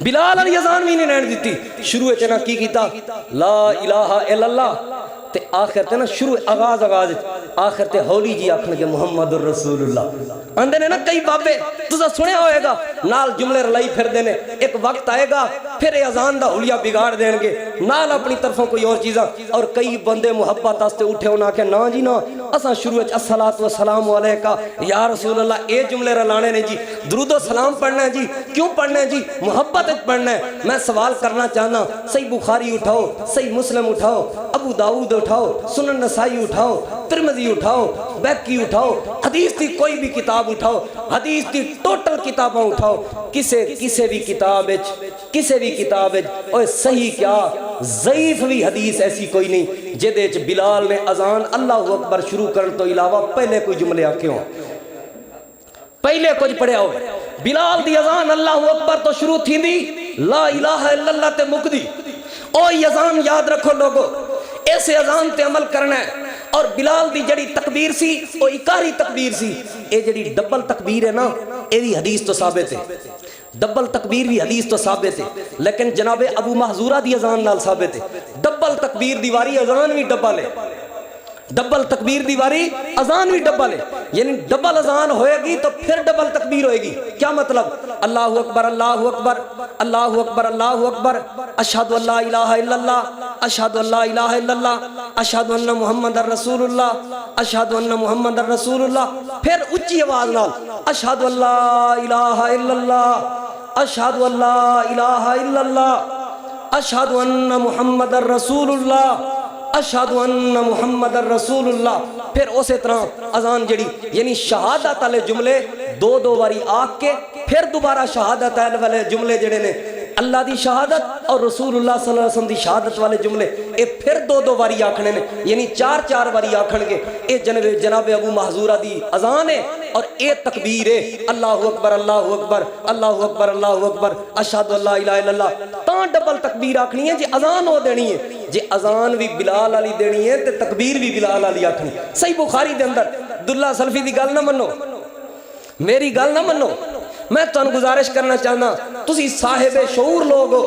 بلال علی اذان بھی نہیں رہن دیتی. شروع چ نہ کی کیتا لا الہ الا اللہ تے آخر تے نا شروع آغاز آخر تے ہولی جی آکھن گے محمد الرسول اللہ آندے نے نا کئی بابے تسا سنیا ہوئے گا نال جملے رلائی پھر دینے. ایک وقت آئے گا پھر اے اذان دا حلیہ بگاڑ دین گے نال اپنی طرفوں کوئی اور چیزاں. اور کئی بندے محبت واسطے اٹھے ہونا کہ نا جی نا اساں شروع وچ الصلاۃ والسلام علیکہ یا رسول اللہ اے جملے رلانے نے جی. درود و سلام پڑھنا ہے جی. کیوں پڑھنا ہے جی؟ محبت وچ پڑھنا ہے. میں سوال کرنا چاہنا صحیح بخاری اٹھاؤ, صحیح مسلم اٹھاؤ, ابو داؤد اٹھاؤ, سنن نسائی اٹھاؤ, ترمذی اٹھاؤ, بیہقی اٹھاؤ, حدیث دی کوئی بھی کتاب اٹھاؤ, حدیث دی ٹوٹل کتاباں اٹھاؤ, کسے بھی کتاب وچ اوے صحیح کیا ضعیف بھی حدیث ایسی کوئی نہیں جدے وچ بلال نے اذان اللہ اکبر شروع کرن تو علاوہ پہلے کوئی جملے آکھے ہوں, پہلے کچھ پڑھیا ہو. بلال دی اذان اللہ اکبر تو شروع تھی دی لا الہ الا اللہ تے مکدی. اوہی اذان یاد رکھو لوگو, ایسے اذان تے عمل کرنا ہے. اور بلال دی جڑی تکبیر سی وہ اکاری تکبیر سی. اے جڑی ڈبل تکبیر ہے نا اے بھی حدیث تو ثابت ہے, ڈبل تکبیر بھی حدیث تو ثابت ہے, لیکن جناب ابو محذورہ دی اذان نال ثابت ہے. ڈبل تکبیر دیواری اذان بھی ڈبل ہے, ڈبل تکبیر دیواری اذان بھی ڈبل ہے. یعنی ڈبل اذان ہوئے گی تو پھر ڈبل تکبیر ہوئے گی. کیا مطلب؟ اللہ اکبر اللہ اکبر اللہ اکبر اللہ اکبر اشہد ان لا الہ الا اللہ اشہد ان لا الہ الا اللہ اشہد ان محمد الرسول اللہ اشہد ان محمد الرسول اللہ. پھر اچھی آواز نال اشہد ان لا الہ الا اللہ اشہد ان لا الہ الا اللہ اشہد ان محمد الرسول اللہ اشہد ان محمد الرسول اللہ. پھر اسی طرح اذان جڑی یعنی شہادت والے جملے دو باری آکھ کے پھر دوبارہ شہادت والے جملے جڑے نے اللہ دی شہادت اور رسول اللہ صلی اللہ علیہ وسلم دی شہادت والے جملے اے پھر دو باری آکھنے نے, یعنی چار باری آکھن گے. اے جناب ابو محذورہ دی اذان ہے اور اے تکبیر ہے اللہ اکبر اللہ اکبر اللہ اکبر اللہ اکبر اشہد ان لا الہ الا اللہ. تاں ڈبل تکبیر آکھنی ہے جی اذان ہو دینی ہے, جی اذان بھی بلال علی دینی ہے تے تکبیر بھی بلال علی آکھنی. صحیح بخاری دے اندر عبداللہ سلفی دی گل نہ منو, میری گل نہ منو. میں تمہیں گزارش کرنا چاہنا تسی صاحب شعور لوگ ہو,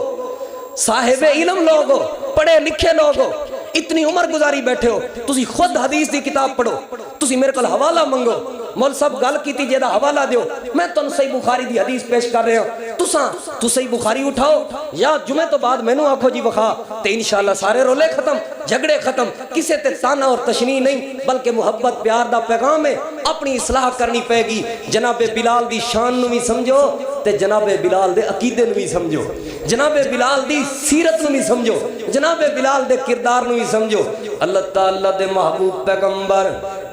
صاحب علم لوگ ہو, پڑھے لکھے لوگ ہو, اتنی عمر گزاری بیٹھے ہو, تسی خود حدیث دی کتاب پڑھو, تسی میرے کل حوالہ منگو. مول صاحب گل کیتی جے دا حوالہ دیو, میں تن صحیح بخاری دی حدیث پیش کر رہے ہوں. تو صحیح بخاری اٹھاؤ یا جمعہ تو بعد میں نو آکھو جی وخا تے انشاءاللہ سارے رولے ختم, جھگڑے ختم. کسے تے تانا اور تشنیع نہیں بلکہ محبت پیار دا پیغام ہے. اپنی اصلاح کرنی پے گی. جناب بلال دی شان نو بھی سمجھو تے جناب بلال دے عقیدے نو بھی سمجھو, جناب بلال دی سیرت نو بھی سمجھو, جناب بلال دے کردار نو بھی سمجھو. اللہ تعالیٰ دے محبوب پیغمبر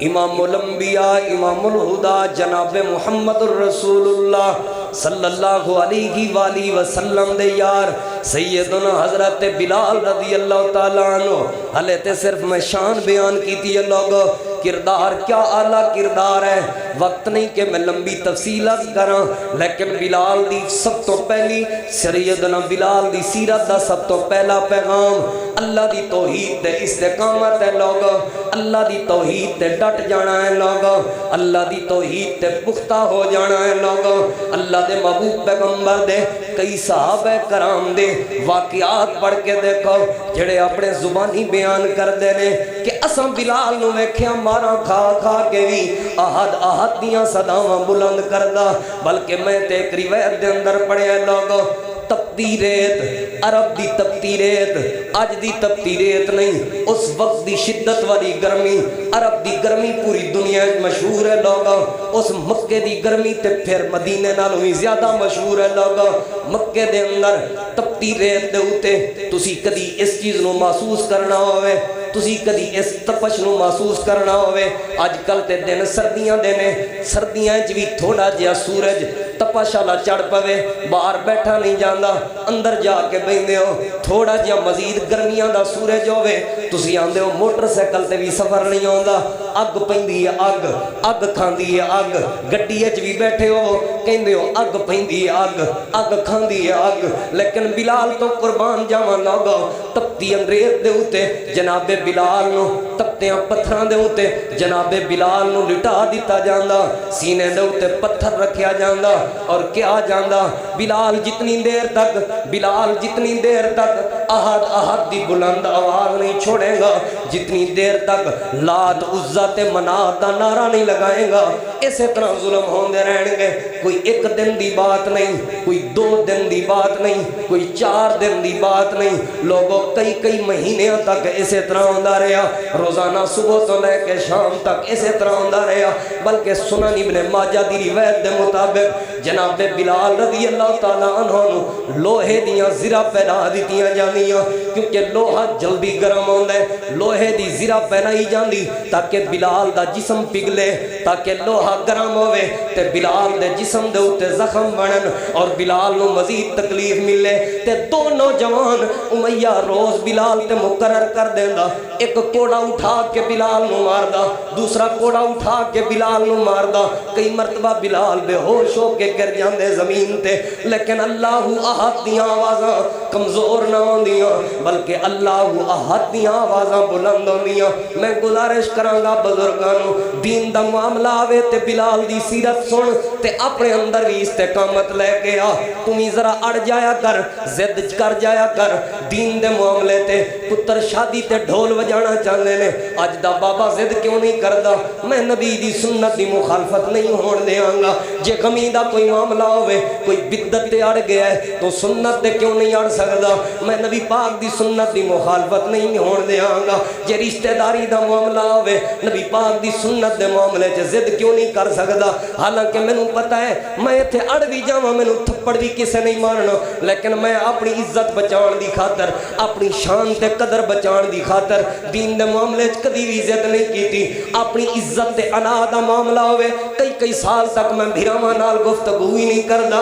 امام الانبیاء امام الہدا جناب محمد الرسول اللہ صلی اللہ علیہ وآلہ وسلم دے یار سیدنا حضرت بلال رضی اللہ تعالیٰ عنہ. حلے تے صرف میں شان بیان کی تھی لوگو, کردار کیا اعلیٰ کردار ہے. وقت نہیں کہ میں لمبی تفصیلات کراں, لیکن بلال دی سب تو پہلی سیدنا بلال دی سیرت دا سب تو پہلا پیغام اللہ دی توحید تے استقامت ہے لوگو, اللہ دی توحید تے ڈٹ جانا ہے لوگو, اللہ دی توحید تے پختہ ہو جانا ہے لوگو. اللہ دے محبوب پیغمبر دے کئی صحابہ کرام دے واقعات پڑھ کے دیکھو جڑے اپنے زبانی بیان کر دے نے کہ اساں بلال نو ویکھیا مارا کھا کے بھی احد دیاں صداواں بلند کردا. بلکہ میں تے ایک روایت دے اندر پڑھیا لوگو تبتیریت عرب دی تبتیریت اج دی تبتیریت نہیں, اس وقت دی شدت والی گرمی عرب دی گرمی پوری دنیا مشہور ہے لوگا. اس مکے دی گرمی تے پھر مدینے نالوں بھی زیادہ مشہور ہے لوگا. مکے دے اندر تبتیریت دے اوتے تسی کدی اس چیز نو محسوس کرنا ہوئے, تسی کدی اس تپش نو محسوس کرنا ہوئے. اج کل تے دن سردیاں دے نے, سردیاں وچ بھی تھوڑا جہا سورج تپش والا چڑھ پوے باہر بیٹھا نہیں جاندا, اندر جا کے بیندے ہو. تھوڑا جہا مزید گرمیاں دا سورج ہوے تسی آندے ہو موٹر سائیکل تے بھی سفر نہیں ہوندا, اگ پیندی ہے اگ کھاندی ہے اگ, گڈی وچ بھی بیٹھے ہو کہندے ہو اگ پیندی ہے اگ کھاندی ہے اگ. لیکن بلال تو قربان جاواں لوگو تپتی انگریز دے اتے جناب بلال نو تپتیاں پتھراں دے اتے جناب بلال نو لٹا دیتا جاندا سینے دے اتے پتھر رکھیا جاندا اور کیا جاندا بلال جتنی دیر تک احد احد دی بلند آواز نہیں چھوڑے گا جتنی دیر تک لات عزا تے منات دا نعرہ نہیں لگائے گا اسی طرح ظلم ہوندے رہن گے کوئی ایک دن دی بات نہیں کوئی 2 دن دی بات نہیں کوئی 4 دن دی بات نہیں لوگوں کئی مہینیاں تک اسی طرح ہوندا رہا روزانہ صبح تو لے کے شام تک اسی طرح ہوندا رہا بلکہ سنن ابن ماجہ دی روایت دے مطابق جناب بلال رضی اللہ تعالیٰ عنہ نو لوہے دیاں زرہ پہنا دیتیاں جاندیاں کیونکہ لوہا جلدی گرم ہوندا ہے لوہے دی زرہ پہنائی جاندی تاکہ بلال دا جسم پگھلے تاکہ لوہا گرم ہوئے تے بلال دے جسم دے اتے زخم بنن اور بلال نو مزید تکلیف ملے تے 2 نوجوان امیہ روز بلال تے مقرر کر دیندہ ایک کوڑا اٹھا کے بلال نو ماردہ دوسرا کوڑا اٹھا کے بلال نو ماردہ کئی مرتبہ بلال بے ہوش ہو کے گر جاندے زمین تے لیکن اللہ احد دیاں آوازاں کمزور نہ ہوندیاں بلکہ اللہ احد دیاں آوازاں بلند ہوندیاں میں گزارش کرانگا بزرگانوں دین دا معاملہ آوے تے بلال دی سیرت سن تے اپنے اندر بھی استقامت لے کے آ تمہیں ذرا اڑ جایا کر زد کر جایا کر دین دے معاملے تے پتر شادی تے ڈھول وجانا چاہنے نے اج دا بابا زد کیوں نہیں کردہ میں نبی دی سنت دی مخالفت نہیں ہون دے آنگا جے غمی دا کوئی معاملہ ہوئے کوئی بدت تے اڑ گیا ہے تو سنت دے کیوں نہیں اڑ سکدا میں نبی پاک دی سنت دی مخالفت نہیں ہون دے آنگا جے رشتہ داری دا معاملہ ہوئے نبی پاک دی سنت دے معاملے چے زد کیوں نہیں کر سکدا حالانکہ میں نو پتہ ہے میں اتھے اڑ بھی جاواں میں نو تھپڑ بھی کسے نہیں مارنا لیکن میں اپنی عزت بچان دی خاطر اپنی شان تے قدر بچان دی خاطر دین دے معاملے چ کدی بھی عزت نہیں کیتی اپنی عزت تے انا دا معاملہ ہوئے کئی سال تک میں بھراواں نال گفتگو ہی نہیں کردا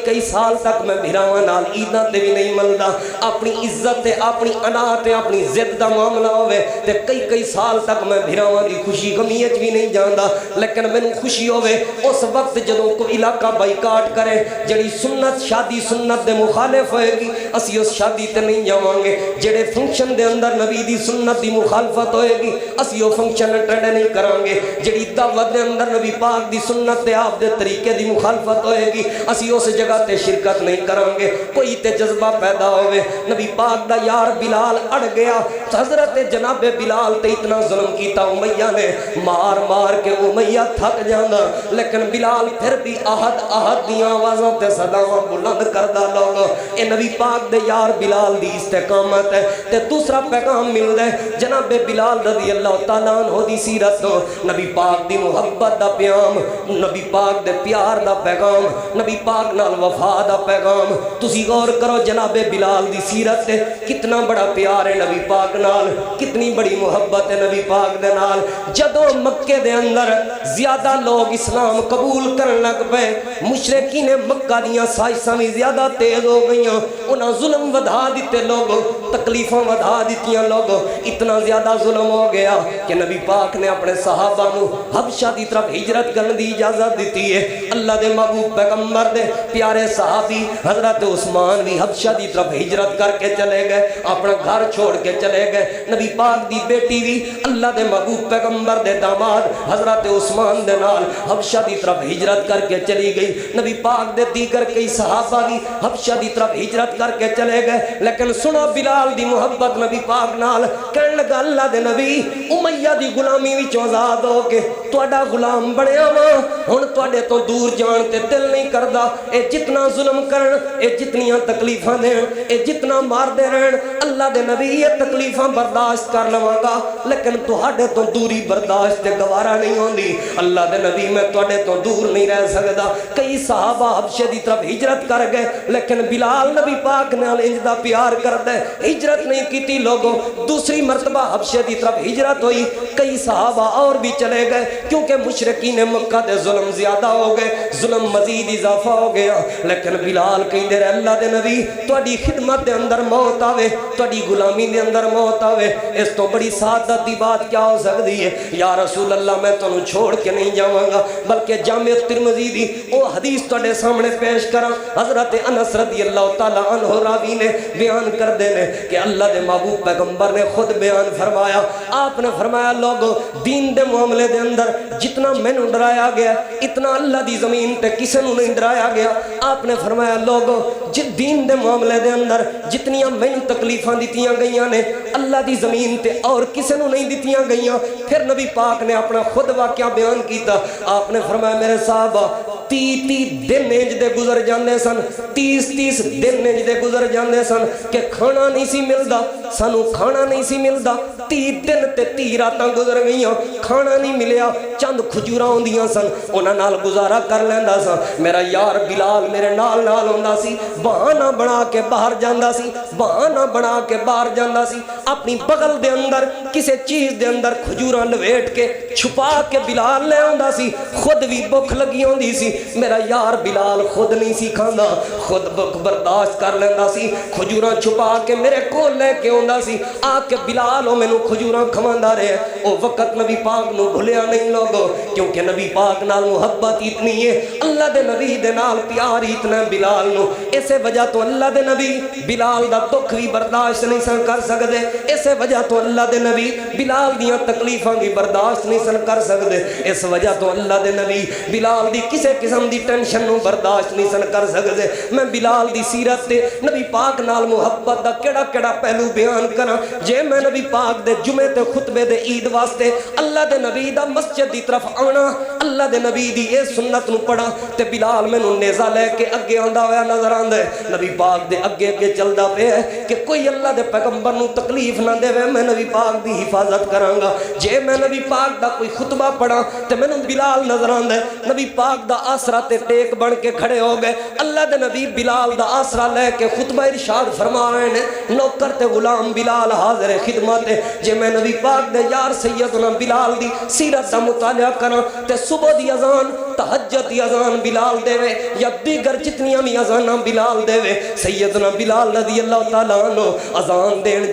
کئی سال تک میں بھراواں نال عیداں تے بھی نہیں ملدا اپنی عزت تے اپنی انا تے اپنی ضد دا معاملہ ہوئے تے کئی سال تک میں بھراواں دی خوشی غمی وچ بھی نہیں جاندا لیکن مینوں خوشی ہوئے اس وقت جدوں کوئی علاقہ بائیکاٹ کرے جڑی سنت شادی سنت دے مخالف ہوئے گی اسی اس شادی تے نہیں جاواں گے جڑے فنکشن دے اندر نبی دی سنت دی مخالفت ہوئے گی اسی وہ فنکشن اٹینڈ نہیں کران گے جڑی دعوت دے اندر نبی پاک دی سنت تے آپ دے طریقے دی مخالفت ہوئے گی اسی اس جگہ تے شرکت نہیں کران گے کوئی تے جذبہ پیدا ہوئے نبی پاک دا یار بلال اڑ گیا حضرت جناب بلال تے اتنا ظلم کیتا امیہ نے مار کے امیہ تھک جانا لیکن بلال پھر بھی احد دیاں آوازوں تے صداواں بلند کردہ لوگ اے نبی پاک دے یار بلال دی استقامت ہے تے دوسرا پیغام مل دے جناب بلال رضی اللہ تعالیٰ عنہ دی سیرت دو نبی پاک دی محبت دا پیام نبی پاک دے پیار دا پیغام نبی پاک نال وفا دا پیغام تسی غور کرو جناب بلال دی سیرت تے کتنا بڑا پیار ہے نبی پاک نال کتنی بڑی محبت ہے نبی پاک دے نال جدو مکے دے اندر زیادہ لوگ اسلام قبول کرن لگ پے مشرکین مکہ دیاں سائشاں بھی زیادہ تیز ہو گئیاں انہاں ظلم ودھا دیتے لوگ تکلیفاں ودھا دیتیاں لوگ اتنا زیادہ ظلم ہو گیا کہ نبی پاک نے اپنے صحابہ نو حبشہ دی طرف ہجرت کرنے دی اجازت دیتی ہے اللہ دے محبوب پیغمبر دے پیارے صحابی حضرت عثمان بھی حبشہ دی طرف ہجرت کر کے چلے گئے اپنا گھر چھوڑ کے چلے گئے نبی پاک دی بیٹی بھی اللہ دے محبوب پیغمبر دے داماد حضرت عثمان دے نال حبشہ دی طرف ہجرت کر کے چلی گئی نبی پاک دے دیگر کئی صحابہ بھی حبشہ دی طرف ہجرت کر کے چلے گئے لیکن سنو بلال دی محبت نبی پاک نال کہنے لگا اللہ دے نبی امیہ دی غلامی وچ آزاد ہو کے تہاڈا غلام بنیا وا ہن تہاڈے تو دور جان تے دل نہیں کردا اے جتنا ظلم کرن اے جتنیاں تکلیفاں دین اے جتنا مار دے رہن اللہ دے نبی یہ تکلیفاں برداشت کر لواں گا لیکن تہاڈے تو دوری برداشت تے گوارا نہیں ہوندی اللہ دے نبی میں تہاڈے تو دور نہیں رہ سکدا کئی صحابہ حبشہ دی طرف ہجرت کر گئے لیکن بلال نبی پاک نال انج دا پیار کردا ہے ہجرت نہیں کیتی لوگوں دوسری مرتبہ حبشہ دی طرف ہجرت ہوئی کئی صحابہ اور بھی چلے گئے کیونکہ مشرکین مکہ دے ظلم زیادہ ہو گئے, ظلم مزید اضافہ ہو گیا. لیکن بلال کہندے رہے اللہ دے نبی تہاڈی خدمت دے اندر موت آوے, تہاڈی غلامی دے اندر موت آوے, اس تو بڑی سعادت دی بات کیا ہو سکتی ہے؟ یا رسول اللہ میں تانوں چھوڑ کے نہیں جاواں گا, بلکہ جامع ترمذی دی او حدیث تہاڈے سامنے پیش کراں. حضرت انس رضی اللہ تعالی عنہ راوی نے بیان کردے نے کہ اللہ دے محبوب پیغمبر نے خود بیان فرمایا. آپ نے فرمایا لوگو دین دے معاملے دے اندر جتنا مینوں ڈرایا گیا اتنا اللہ دی زمین تے کسے نوں نہیں ڈرایا گیا. آپ نے فرمایا لوگو جس دین دے معاملے دے اندر جتنیاں مینوں تکلیفاں دتیاں گئیاں نے اللہ دی زمین تے اور کسے نوں نہیں دتیاں گئیاں. پھر نبی پاک نے اپنا خود واقعہ بیان کیتا. آپ نے فرمایا میرے صحابہ 30 دن انج دے گزر جاندے سن, 30 دن انج دے گزر جاندے سن کہ کھانا نہیں سی ملدا, سانو کھانا نہیں سی ملدا. 30 دن تے 30 راتاں گزر گئیاں, کھانا نہیں ملیا. چند کھجوراں ہوندیاں سن, انہاں نال گزارا کر لیندا سا. میرا یار بلال میرے نال ہوندا سی, بہانہ بنا کے باہر جاندا سی, بہانہ بنا کے باہر جاندا سی. اپنی بغل دے اندر کسے چیز دے اندر کھجوراں لویٹ کے چھپا کے بلال لے آندا سی. خود بھی بھوک لگی ہوندی سی, میرا یار بلال خود نہیں سی کھاندا, خود بھوک برداشت کر لیندا سی. کھجوراں چھپا کے میرے کول لے کے آندا سی, آ کے بلال او مینوں کھجوراں کھواندا رہے. او وقت نبی پاک نو بھولیا نہیں لوگو, کیونکہ نبی پاک نال محبت اتنی ہے, اللہ دے نبی دے نال پیار اتنا بلال نو. اسے وجہ تو اللہ دے نبی بلال دا دکھ بھی برداشت نہیں سن کر سکدے. اسے وجہ تو اللہ دے نبی بلال دیاں تکلیفاں بھی برداشت نہیں سن کر سکدے. اس وجہ تو اللہ دے نبی بلال دی کسے قسم دی ٹینشن نو برداشت نہیں سن کر سکدے. میں بلال دی سیرت تے نبی پاک نال محبت دا کیڑا پہلو بیان کراں. جے میں نبی پاک دے جمعے تے خطبے دے عید واسطے اللہ دے نبی دا مسجد دی طرف آنا, اللہ دے نبی دی اے سنت نو پڑھا تے بلال مینوں نیزہ لے کے اگے آندا ہویا نظر آندا ہے. نبی پاک دے اگے چلدا پیا ہے کہ کوئی اللہ دے پیغمبر نو تکلیف نہ دے, میں نبی پاک دی حفاظت کراں گا. جے میں نبی پاک دا کوئی خطبہ پڑھا تے مینوں بلال نظر آندا ہے. نبی پاک دا آسرا تے ٹیک بن کے کھڑے ہو گئے. اللہ دے نبی بلال دا آسرا لے کے خطبہ ارشاد فرما رہے ہیں, نوکر تے غلام بلال حاضر خدمت ہے. جے میں نبی پاک دے یار سیدنا بلال دی سیرت دا مطالعہ کراں تے صبح دی اذان, تہجد دی اذان بلال دے وے یا دیگر جتنیاں بھی اذاناں بلال دے وے. سیدنا بلال رضی اللہ تعالی عنہ اذان دین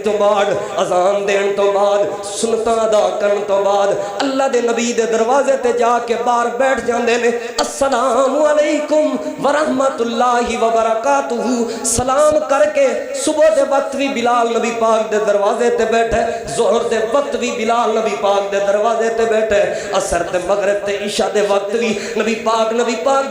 تو بعد سنتاں ادا کرن تو بعد اللہ دے نبی دے دروازے تے جا کے باہر بیٹھ جاندے نے. السلام علیکم ورحمت اللہ وبرکاتہ سلام کر کے صبح دے وقت بھی بلال نبی پاک دے دروازے تے بیٹھے, ظہر دے وقت بھی بلال نبی پاک دے دروازے تے بیٹھے, عصر تے مغرب تے عشاء دے وقت بھی نبی پاک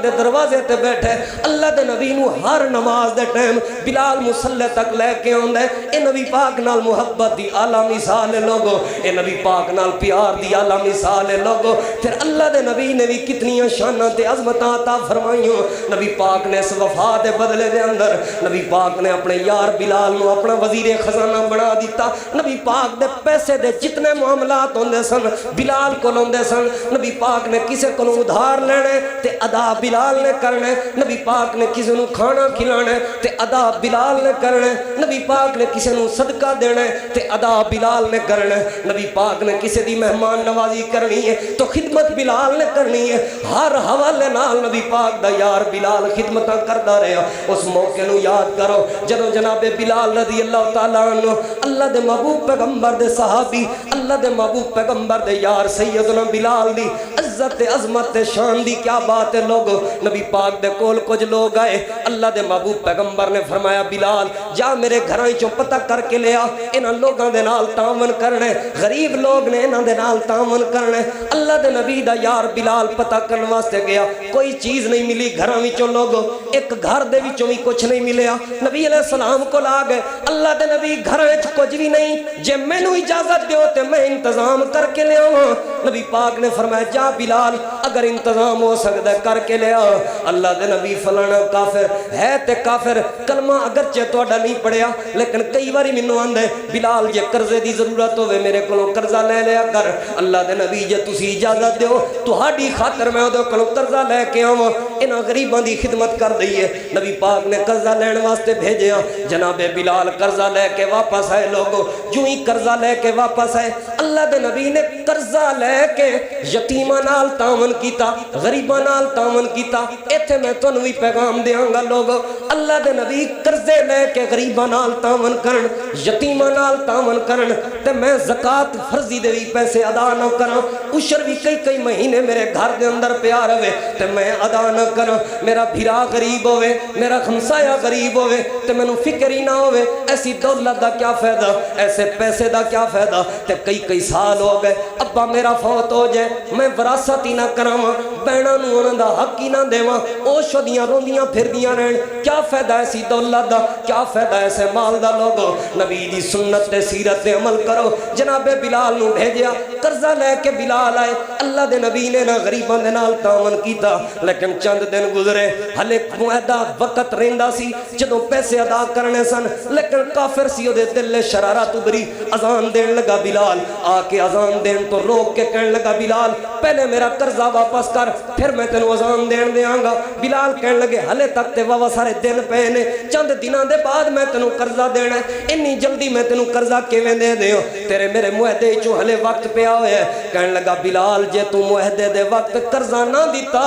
دے دروازے تے بیٹھے. اللہ دے نبی نو ہر نماز دے ٹائم بلال مصلی تک لے کے آندا ہے. اے نبی پاک نال محبت دی اعلیٰ مثال ہے لوگو, اے نبی پاک نال پیار دی اعلیٰ مثال ہے لوگو. پھر اللہ دے نبی نے بھی کتنی شاناں تے عظمتاں عطا فرمائیاں. نبی پاک نے اس وفا دے بدلے دے اندر نبی پاک نے اپنے یار بلال نو اپنا وزیر خزانہ بنا دیتا. نبی پاک دے پیسے دے جتنے معاملات ہوندے سن بلال کو ہوندے سن. نبی پاک نے کسے کو ادھار لینے تے ادا بلال نے کرنے. نبی پاک نے کسے نو کھانا کھلانے تے ادا بلال نے کرنے. نبی پاک نے کسے نو صدقہ دینے تے ادا بلال نے کرنے. نبی پاک نے کسے دی مہمان نوازی کرنی ہے تو خدمت بلال نے کرنی ہے. ہر حوالے نال نبی پاک دا یار بلال خدمتاں کردا رہا. اس موقع نو یاد کرو جدوں جناب بلال رضی اللہ تعالی عنہ اللہ دے محبوب پیغمبر دے صحابی, اللہ دے محبوب پیغمبر دے یار سیدنا بلال دی عزت عظمت شان دی کیا بات ہے لوگو. نبی پاک دے کول کچھ لوگ آئے, اللہ دے محبوب پیغمبر نے فرمایا بلال جا میرے گھراں چوں پتہ کر کے لیا, انہاں لوگاں دے نال تعاون کرنے, غریب لوگ نے انہاں دے نال تعاون کرنے. اللہ دے نبی دا یار بلال پتہ کرن واسطے گیا, کوئی چیز نہیں ملی گھراں وچوں لوگو, ایک گھر دے وچوں بھی کچھ نہیں ملیا. نبی علیہ السلام کو لا گئے, اللہ دے نبی گھراں وچ کچھ بھی نہیں, جے مینوں اجازت دیو تے میں انتظام کر کے لے آواں. نبی پاک نے فرمایا جا بلال اگر انتظام ہو سکتا ہے کر کے لے آ. اللہ دے نبی فلانا کافر ہے تے کافر کلمہ اگرچہ تہاڈا نہیں پڑھیا لیکن کئی باری مینوں آندا ہے بلال جے قرضے دی ضرورت ہوے میرے کولوں قرضہ لے لیا کر. اللہ دے نبی جے تسی اجازت دیو تہاڈی خاطر میں اودے کولوں قرضہ لے کے آواں. انہاں غریباں دی خدمت کر دئیے. نبی پاک نے قرضہ لین واسطے بھیجیا. جناب بلال قرضہ لے کے واپس آئے. لوگوں جو ہی قرضہ لے کے واپس آئے, اللہ دے نبی نے قرضہ لے کے یتیماں نال تعاون کیتا, غریباں نال تعاون کیتا. ایتھے میں تانوں وی پیغام دیاں گا لوگوں, اللہ دے نبی قرضے لے کے غریباں نال تعاون کرن, یتیماں نال تعاون کرن, تے میں زکات فرضی دے وی پیسے ادا نہ کراں, عشر بھی کئی مہینے میرے گھر دے اندر پیا رہے تے میں ادا نہ کراں. میرا بھرا غریب ہوئے, میرا ہمسایہ غریب ہوئے تے مینوں فکر ہی نہ ہوئے. ایسی دولت دا کیا فائدہ, ایسے پیسے دا کیا فائدہ. تے کئی سال ہو گئے, ابا میرا فوت ہو جائے, میں وراثت ہی نہ کراواں, بہناں نوں انہاں دا حق ہی نہ دیواں, او شدیاں روندیاں پھردیاں رہن. کیا فائدہ ایسی دولت دا, کیا فائدہ ایسے مال دا. لوگو نبی دی سنت تے سیرت تے عمل کرو. جناب بلال نوں بھیجیا, قرضہ لے کے بلال آئے. اللہ دے نبی نے نہ غریباں دے نال تعاون کیتا, لیکن چند دن گزرے, ہلے معاہدہ وقت رہندا سی جدوں پیسے ادا کرنے سن, لیکن کافر سی او دے دل شرارت ابری. اذان دین لگا بلال, آ کے اذان دین تو روک کے کہنے لگا بلال پہلے میرا قرضہ واپس کر, پھر میں تینوں اذان دین دیاں گا. بلال کہنے لگے ہلے تک تے واہ سارے دن پے نے, چند دناں دے بعد میں تینوں قرضہ دینا ہے, انی جلدی میں تینوں قرضہ کیویں دے دیوں, تیرے میرے معاہدے چوں ہلے وقت پیا ہویا ہے. کہنے لگا بلال جے تو معاہدے دے وقت قرضہ نہ دیتا,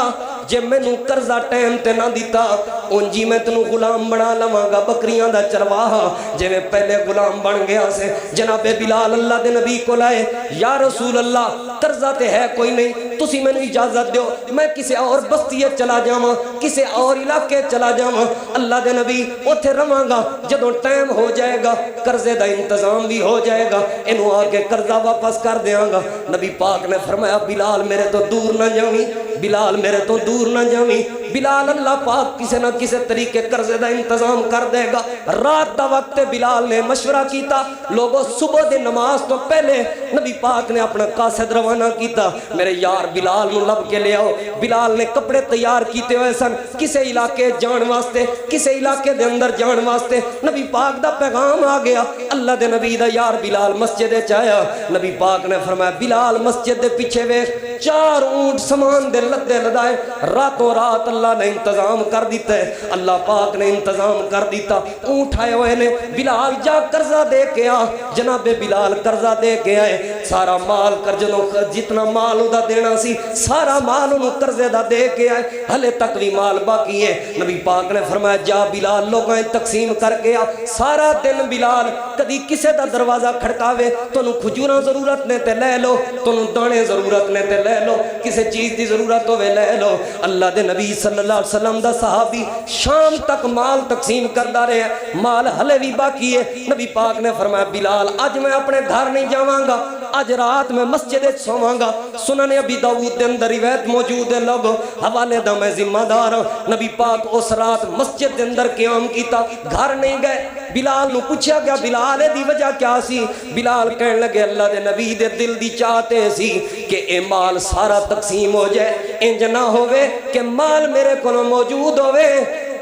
جے مینوں قرضہ ٹائم تے نہ دیتا, اونجی میں تینوں غلام بنا لواں گا, بکریاں دا چرواہا جویں پہلے غلام بن گیا سے. جناب بلال اللہ دے نبی کو لائے, یا رسول اللہ قرضہ تے ہے کوئی نہیں, تسی مینوں اجازت دیو میں کسے اور بستی چلا جاواں, کسے اور علاقے چلا جاواں, اللہ دے نبی اوتھے رواں گا, جدوں ٹائم ہو جائے گا قرضے دا انتظام بھی ہو جائے گا, اینوں آ کے قرضہ واپس کر دیاں گا. نبی پاک نے فرمایا بلال میرے تو دور نہ جاویں, بلال میرے تو دور نہ جاویں. بلال اللہ پاک کسے نہ کسے طریقے قرضے دا انتظام کر دے گا. رات دا وقت بلال نے مشورہ کیتا. لوگوں صبح دی نماز تو پہلے نبی پاک نے اپنا قاصد روانہ کیتا, میرے یار بلال نو لب کے لے آؤ. بلال نے کپڑے تیار کیتے ہوئے سن کسے علاقے جان واسطے, کسے علاقے دے اندر جان واسطے. نبی پاک دا پیغام آ گیا, اللہ دے نبی دا یار بلال مسجد وچ آیا. نبی پاک نے فرمایا بلال مسجد دے پیچھے ویکھ, 4 اونٹ سامان دے لدے لدائے, راتوں رات اللہ نے انتظام کر دیتا ہے, اللہ پاک نے انتظام کر دیتا. اونٹ آئے ہوئے نے, بلال جا قرضہ دے کے آ. جناب بلال قرضہ دے کے آئے, سارا مال قرضوں جتنا مال دا دینا سی سارا مال انہوں قرضے دا دے کے آئے, ہلے تک بھی مال باقی ہے. نبی پاک نے فرمایا جا بلال لوگاں تقسیم کر کے آ. سارا دن بلال کدی کسے دا دروازہ کھڑکاوے, تنوں کھجوراں ضرورت نے تے لے لو, تنوں دانے ضرورت نے تے لے لو, کسے چیز دی ضرورت ہوئے لے لو. اللہ دے نبی صلی اللہ علیہ وسلم دا صحابی شام تک مال تقسیم کردہ رہے ہیں, مال ہلے بھی باقی ہے. نبی پاک نے فرمایا بلال اج میں اپنے گھر نہیں جاواں گا, اج رات میں مسجد سوواں گا. سنن ابی داؤد دے اندر روایت موجود ہے, لوگ حوالے دا میں ذمہ دار ہوں. نبی پاک اس رات مسجد دے اندر قیام کیتا, گھر نہیں گئے. بلال نو پوچھا گیا بلال دی وجہ کیا سی؟ بلال کہنے لگے اللہ دے نبی دے دل دی چاہتے سی کہ اے مال سارا تقسیم ہو جائے, انج نہ ہوئے کہ مال میرے کو موجود ہوئے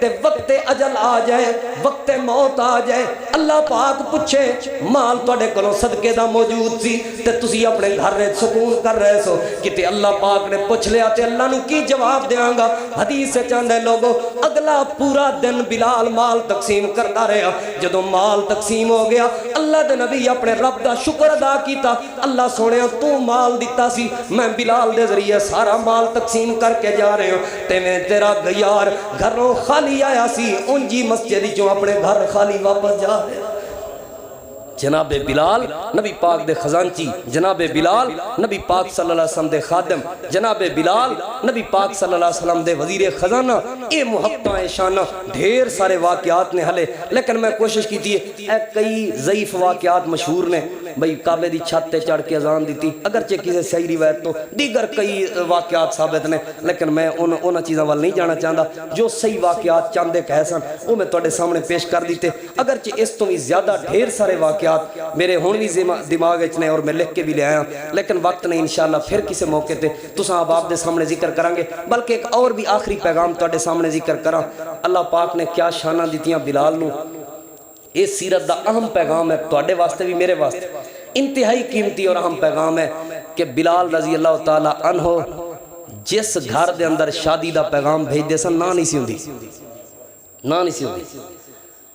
تے وقت اجل آ جائے, وقت موت آ جائے, اللہ پاک پوچھے مال توڑے کلوں صدقے دا موجود سی تے تسی اپنے گھر رہے سکون کر رہے سو, کتے اللہ پاک نے پوچھ لیا تے اللہ نو کی جواب دیاں گا؟ حدیث سے چاندے لوگوں اگلا پورا دن بلال مال تقسیم کرتا رہا. جدو مال تقسیم ہو گیا اللہ دے نبی اپنے رب دا شکر ادا کیتا, اللہ سونے تو مال دیتا سی, میں بلال دے ذریعے سارا مال تقسیم کر کے جا رہے ہوں, تے میں تیرا گیار گھروں خالی آیا سی, انجی مسجد جو اپنے گھر خالی واپس جا رہے ہیں. جناب بلال نبی پاک دے خزانچی, جناب بلال نبی پاک صلی اللہ علیہ وسلم دے خادم, جناب بلال نبی پاک صلی اللہ علیہ وسلم دے وزیر خزانہ. اے محبتاں شانہ ڈھیر سارے واقعات نے ہلے, لیکن میں کوشش کی تھی کئی ضعیف واقعات مشہور نے. بھئی کعبے دی چھت تے چڑھ کے اذان دیتی, اگرچہ کسی صحیح روایت تو دیگر کئی واقعات ثابت نے, لیکن میں انہاں چیزاں وال نہیں جانا چاہتا. جو صحیح واقعات چاندے کہہ سن وہ میں تواڈے سامنے پیش کر دیتے, اگرچہ اس تو بھی زیادہ ڈھیر سارے واقعات میرے ہون بھی دماغ وچ نے اور میں لکھ کے بھی لے آیا, لیکن وقت نہیں, انشاءاللہ پھر کسی موقع تے تساں آپ دے سامنے ذکر کرانگے. بلکہ ایک اور بھی آخری پیغام تواڈے سامنے ذکر کراں. اللہ پاک نے کیا شانہ دیتیاں بلال نو, اس سیرت دا اہم پیغام ہے تواڈے واسطے بھی میرے واسطے, انتہائی قیمتی اور اہم پیغام ہے کہ بلال رضی اللہ تعالی عنہ جس گھر دے اندر شادی دا پیغام بھیج دے سن نہ نہیں سی ہوندی، نہ نہیں سی ہوندی،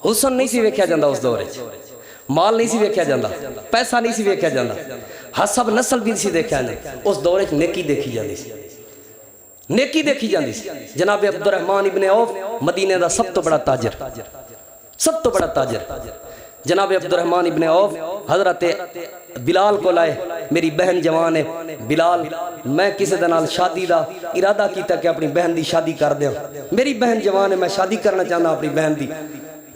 حسن نہیں سی ویکھیا جاندا اس دور وچ، مال نہیں سی ویکھیا جاندا، پیسہ نہیں سی ویکھیا جاندا، حسب نسل بھی نہیں سی دیکھیا جاندا، اس دور وچ نیکی دیکھی جاندی سی، نیکی دیکھی جاندی سی۔ جناب عبد الرحمن ابن عوف مدینے دا سب تو بڑا تاجر، سب تو بڑا تاجر، جناب عبد الرحمن ابن عوف حضرت بلال کو لائے، میری بہن جوان ہے بلال، میں کسی دے نال شادی دا ارادہ کیتا کہ اپنی بہن دی شادی کر دیاں، میری بہن جوان ہے، میں شادی کرنا چاہنا اپنی بہن دی،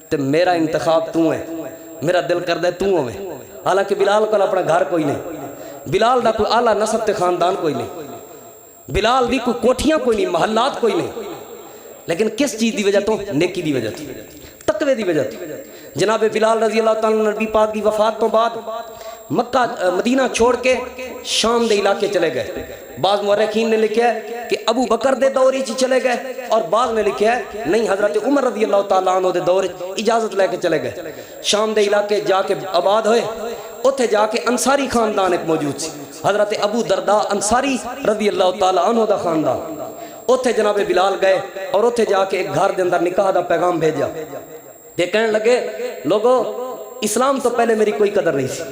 تے میرا انتخاب تو ہے، میرا دل کردہ تو ہوئے۔ حالانکہ بلال کو اپنا گھر کوئی نہیں، بلال دا کوئی اعلیٰ نسب تے خاندان کوئی نہیں، بلال دی کوئی کوٹھیاں کوئی نہیں، محلات کوئی نہیں، لیکن کس چیز دی وجہ تو؟ نیکی دی وجہ تو، تقوی دی وجہ تو۔ جناب بلال رضی اللہ تعالیٰ نبی پاک کی وفات تو بعد مکہ مدینہ چھوڑ کے شام دے علاقے چلے گئے۔ بعض مورخین نے لکھا ہے کہ ابو بکر دے دور ہی چلے گئے، اور بعض نے لکھا ہے نہیں حضرت عمر رضی اللہ تعالیٰ عنہ دے دور اجازت لے کے چلے گئے، شام دے علاقے جا کے آباد ہوئے۔ اتھے جا کے انصاری خاندان ایک موجود سی، حضرت ابو درداء انصاری رضی اللہ تعالیٰ عنہ دا خاندان، اتھے جناب بلال گئے اور اتھے جا کے ایک گھر دے اندر نکاح دا پیغام بھیجا۔ یہ کہنے لگے لوگو اسلام تو پہلے میری کوئی قدر نہیں سی،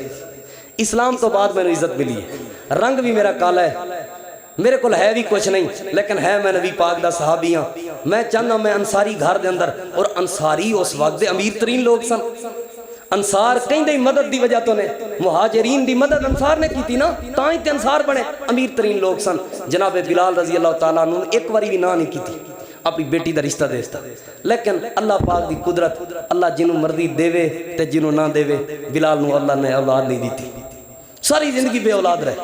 اسلام تو بعد میں نے عزت ملی ہے، رنگ بھی میرا کالا ہے، میرے کو ہے بھی کچھ نہیں، لیکن ہے میں نبی پاک دا صحابی ہاں، میں چاہنا میں انصاری گھر دے اندر، اور انصاری اس وقت دے امیر ترین لوگ سن، انصار کہیں دی مدد دی وجہ تو نے، مہاجرین دی مدد انصار نے کی تھی نا، تائیں تے انصار بنے، امیر ترین لوگ سن۔ جناب بلال رضی اللہ تعالیٰ عنہ ایک واری بھی نہ نہیں کی تھی اپنی بیٹی دا رشتہ دیستا، لیکن اللہ پاک دی قدرت، اللہ جنہوں مرضی دے تے جنہوں نہ دے، بلال نو اللہ نے اولاد نہیں دیتی، ساری زندگی بے اولاد رہے۔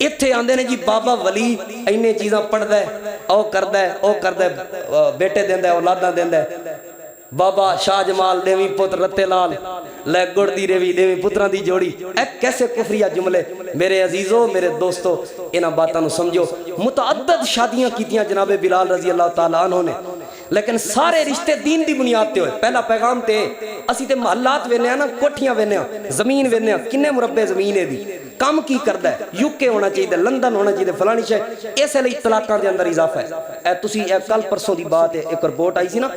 اتھے آندے نے جی بابا ولی اینے چیزاں پڑھ دے، او کر دے، بیٹے دیندہ ہے، اولاداں دیندہ ہے۔ بابا شاہ جمال دیویں پتر رتے لال لے گڑ دی ریوی دیویں پتران دی جوڑی، ایک کیسے کفریہ جملے۔ میرے عزیزوں میرے دوستو انہاں باتاں نو سمجھو، متعدد شادیاں کیتیاں جناب بلال رضی اللہ تعالیٰ عنہ نے، لیکن سارے رشتے دین دی بنیاد تے ہوئے۔ پہلا پیغام تے اسی تے محلات وینے ہیں نا، کوٹھیاں وینے ہیں، زمین وینے ہیں، کنے مربع زمین ہے دی، کام کی کردہ ہے، یوکے ہونا چاہیے، لندن ہونا چاہیے، فلانی شاہ، ایسے لئے طلاقاں دے اندر اضافہ ہے۔ تسی کل پرسوں دی بات ہے، ایک رپورٹ آئی سی نا،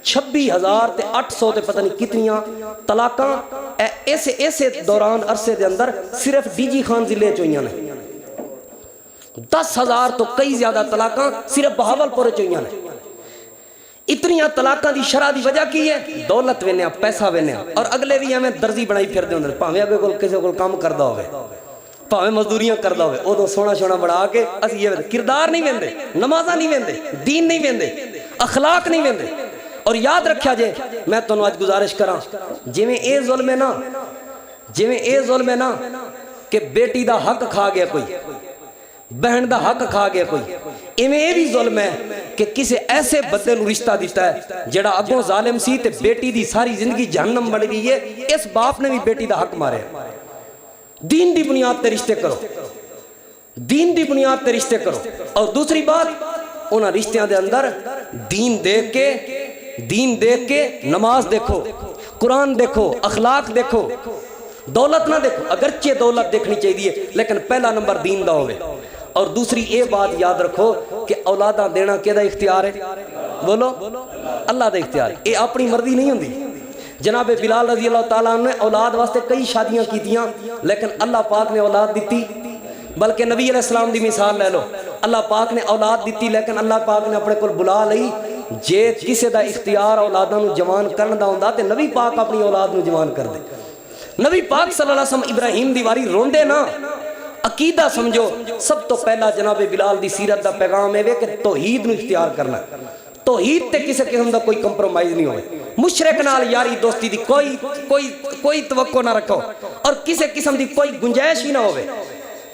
26,800 تے پتہ نہیں کتنیاں طلاقاں ایسے دوران عرصے دے اندر صرف ڈی جی خان ضلع چوئیاں نے، 10,000 تو کئی زیادہ طلاقاں صرف بہاولپور چوئیاں نے۔ اتنیاں طلاقاں دی شرح دی وجہ کی ہے؟ دولت وینیا، پیسہ وینیا، اور اگلے بھی ہمیں درزی بنائی پھر دے اندر، پاہمیں اگے کول کسی کول کام کردہ ہوئے، پاہمیں مزدوریاں کردہ ہوئے، او تو سونا شونا بڑھا کے اسی یہ کردار نہیں ویندے، نمازہ نہیں ویندے، دین نہیں ویندے، اخلاق نہیں ویندے۔ اور یاد رکھیا جے، میں تو آج گزارش کراں، جویں اے ظلم ہے نا کہ بیٹی دا حق کھا گیا کوئی، بہن دا حق کھا گیا کوئی، ایویں اے بھی ظلم ہے کہ کسی ایسے بندے نو رشتہ دیتا ہے جڑا اگوں ظالم سی تے بیٹی دی ساری زندگی جہنم بن گئی ہے، اس باپ نے بھی بیٹی دا حق مارے۔ دین دی بنیاد تے رشتے کرو، دین دی بنیاد تے رشتے کرو۔ اور دوسری بات، انہاں رشتیاں دے اندر دین دیکھ کے نماز دیکھو، قرآن دیکھو، اخلاق دیکھو، دولت نہ دیکھو، اگرچہ دولت دیکھنی چاہیے لیکن پہلا نمبر دین دا ہوئے۔ اور دوسری اے بات یاد رکھو کہ اولاداں دینا کیا دا اختیار ہے؟ بولو، اللہ دا اختیار ہے، اے اپنی مرضی نہیں ہوندی۔ جناب بلال رضی اللہ تعالیٰ عنہ نے اولاد واسطے کئی شادیاں کیتیاں، لیکن اللہ پاک نے اولاد دیتی، بلکہ نبی علیہ السلام دی مثال لے لو، اللہ پاک نے اولاد دیتی لیکن اللہ پاک نے اپنے کول بلا لئی، جے کسے دا اختیار اولاداں نو جوان کرن دا ہوندا تے نبی پاک اپنی اولاد نو جوان کر دے۔ نبی پاک صلی اللہ علیہ وسلم ابراہیم دی واری روندے نا، عقیدہ سمجھو، سب تو پہلا جناب بلال دی سیرت دا پیغام ہے کہ توحید نو اختیار کرنا، توحید تے کسے قسم دا کوئی کمپرومائز نہیں ہوئے، مشرک نال یاری دوستی دی کوئی توقع نہ رکھو، اور کسے قسم دی کوئی گنجائش ہی نہ ہوئے،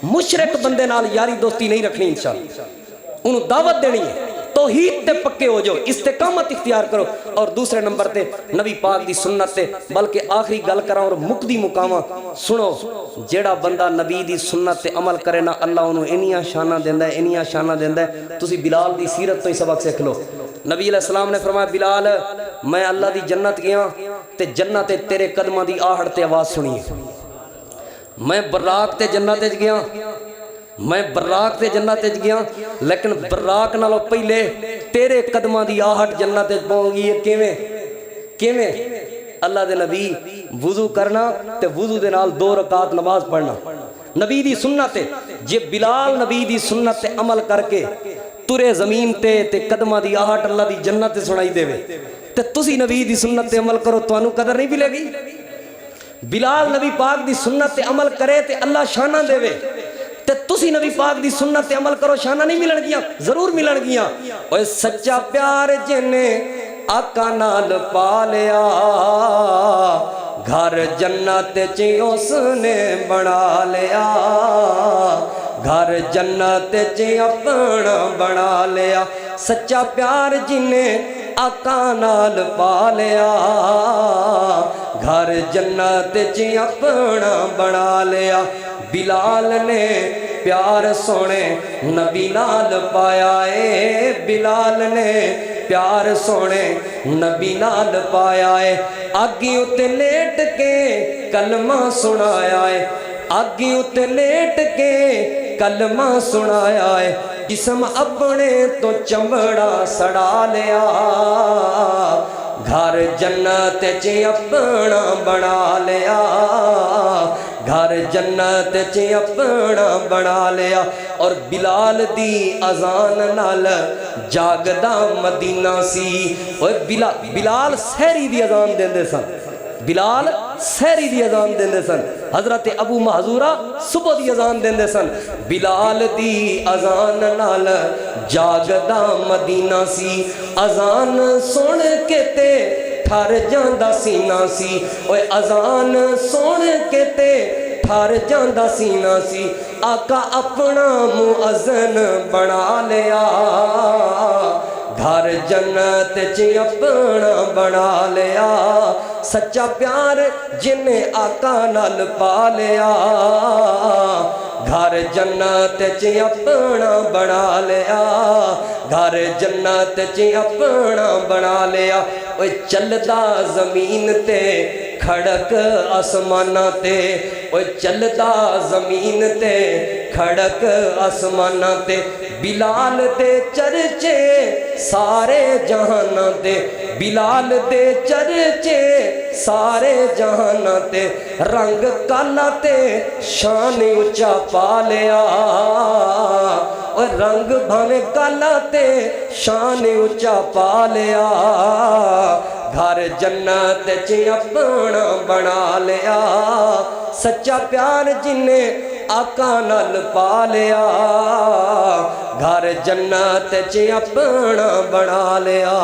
مشرک بندے نال یاری دوستی نہیں رکھنی انشاءاللہ، انہوں دعوت دینی ہے، توحید تے پکے ہو جو، استقامت اختیار کرو۔ اور دوسرے نمبر تے نبی پاک دی سنت تے، بلکہ آخری گل کراں اور مقدی مقامہ سنو، جیڑا بندہ نبی دی سنت تے عمل کرے نا، اللہ انہوں انیاں شانہ دیندہ ہے، انیاں شانہ دیندہ ہے۔ تسی بلال دی سیرت تو ہی سبق سیکھ لو۔ نبی علیہ السلام نے فرمایا بلال میں اللہ دی جنت گیا تے جنت تیرے قدمہ دی آہٹ تے آواز سنی، میں براق تے جنت گیا میں براق تے جنت وچ گیا لیکن براق نالوں پہلے تیرے قدماں دی آہٹ جنت وچ پہنچ گئی ہے کیویں کیویں اللہ دے نبی وضو کرنا تے وضو دے نال 2 رکعت نماز پڑھنا نبی دی سنت ہے جے بلال نبی دی سنت تے عمل کر کے ترے زمین تے قدماں دی آہٹ اللہ دی جنت تے سنائی دے تے تسی نبی دی سنت تے عمل کرو تانوں قدر نہیں ملے گی بلال نبی پاک دی سنت تے عمل کرے تے اللہ شانہ دے تے تسی نبی پاک دی سنت تے عمل کرو شانہ نہیں ملن گیاں ضرور ملن گیاں اوے سچا پیار جنے آقا نال پا لیا گھر جنت چ اس نے بنا لیا گھر جنت چ اپنا بنا لیا سچا پیار جنے آقا نال پا لیا گھر جنت چ اپنا بنا لیا بلال نے پیار سونے نبی نال پایا اے بلال نے پیار سونے نبی نال پایا اے آگی اتے لیٹ کے کلمہ سنایا اے آگی اتے لیٹ کے کلمہ سنایا اے جسم اپنے تو چمڑا سڑا لیا گھر جنت چ اپنا بنا لیا گھر جنت چ اپنا بنا لیا اور بلال دی اذان نال جاگدا مدینہ سی اوے بلال سحری دی اذان دیندے سن بلال سحری دی اذان دیندے سن حضرت ابو محذورہ صبح دی اذان دیندے سن بلال دی اذان نال جاگدا مدینہ سی اذان سن کے تے ٹھر جاندا سینہ سی اوے اذان سن کے تے ٹھر جاندا سینہ سی آقا اپنا مؤذن بنا لیا گھر جنت چ اپنا بنا لیا سچا پیار جنے آقا نال پا لیا گھر جنت چ اپنا بنا لیا گھر جنت چ اپنا بنا لیا اوے چلدا زمین تے کھڑک آسمانہ تے اوے چلدا زمین تے کھڑک آسمانہ تے بلال دے چرچے سارے جہان تے بلال دے چرچے سارے جہان تے رنگ کالا تے شان اچا پا لیا اور رنگ بھاوے کالا تے شان اچا پا لیا گھر جنت چ اپنا بنا لیا سچا پیار جنے آقا نال پا لیا گھر جنت چ اپنا بنا لیا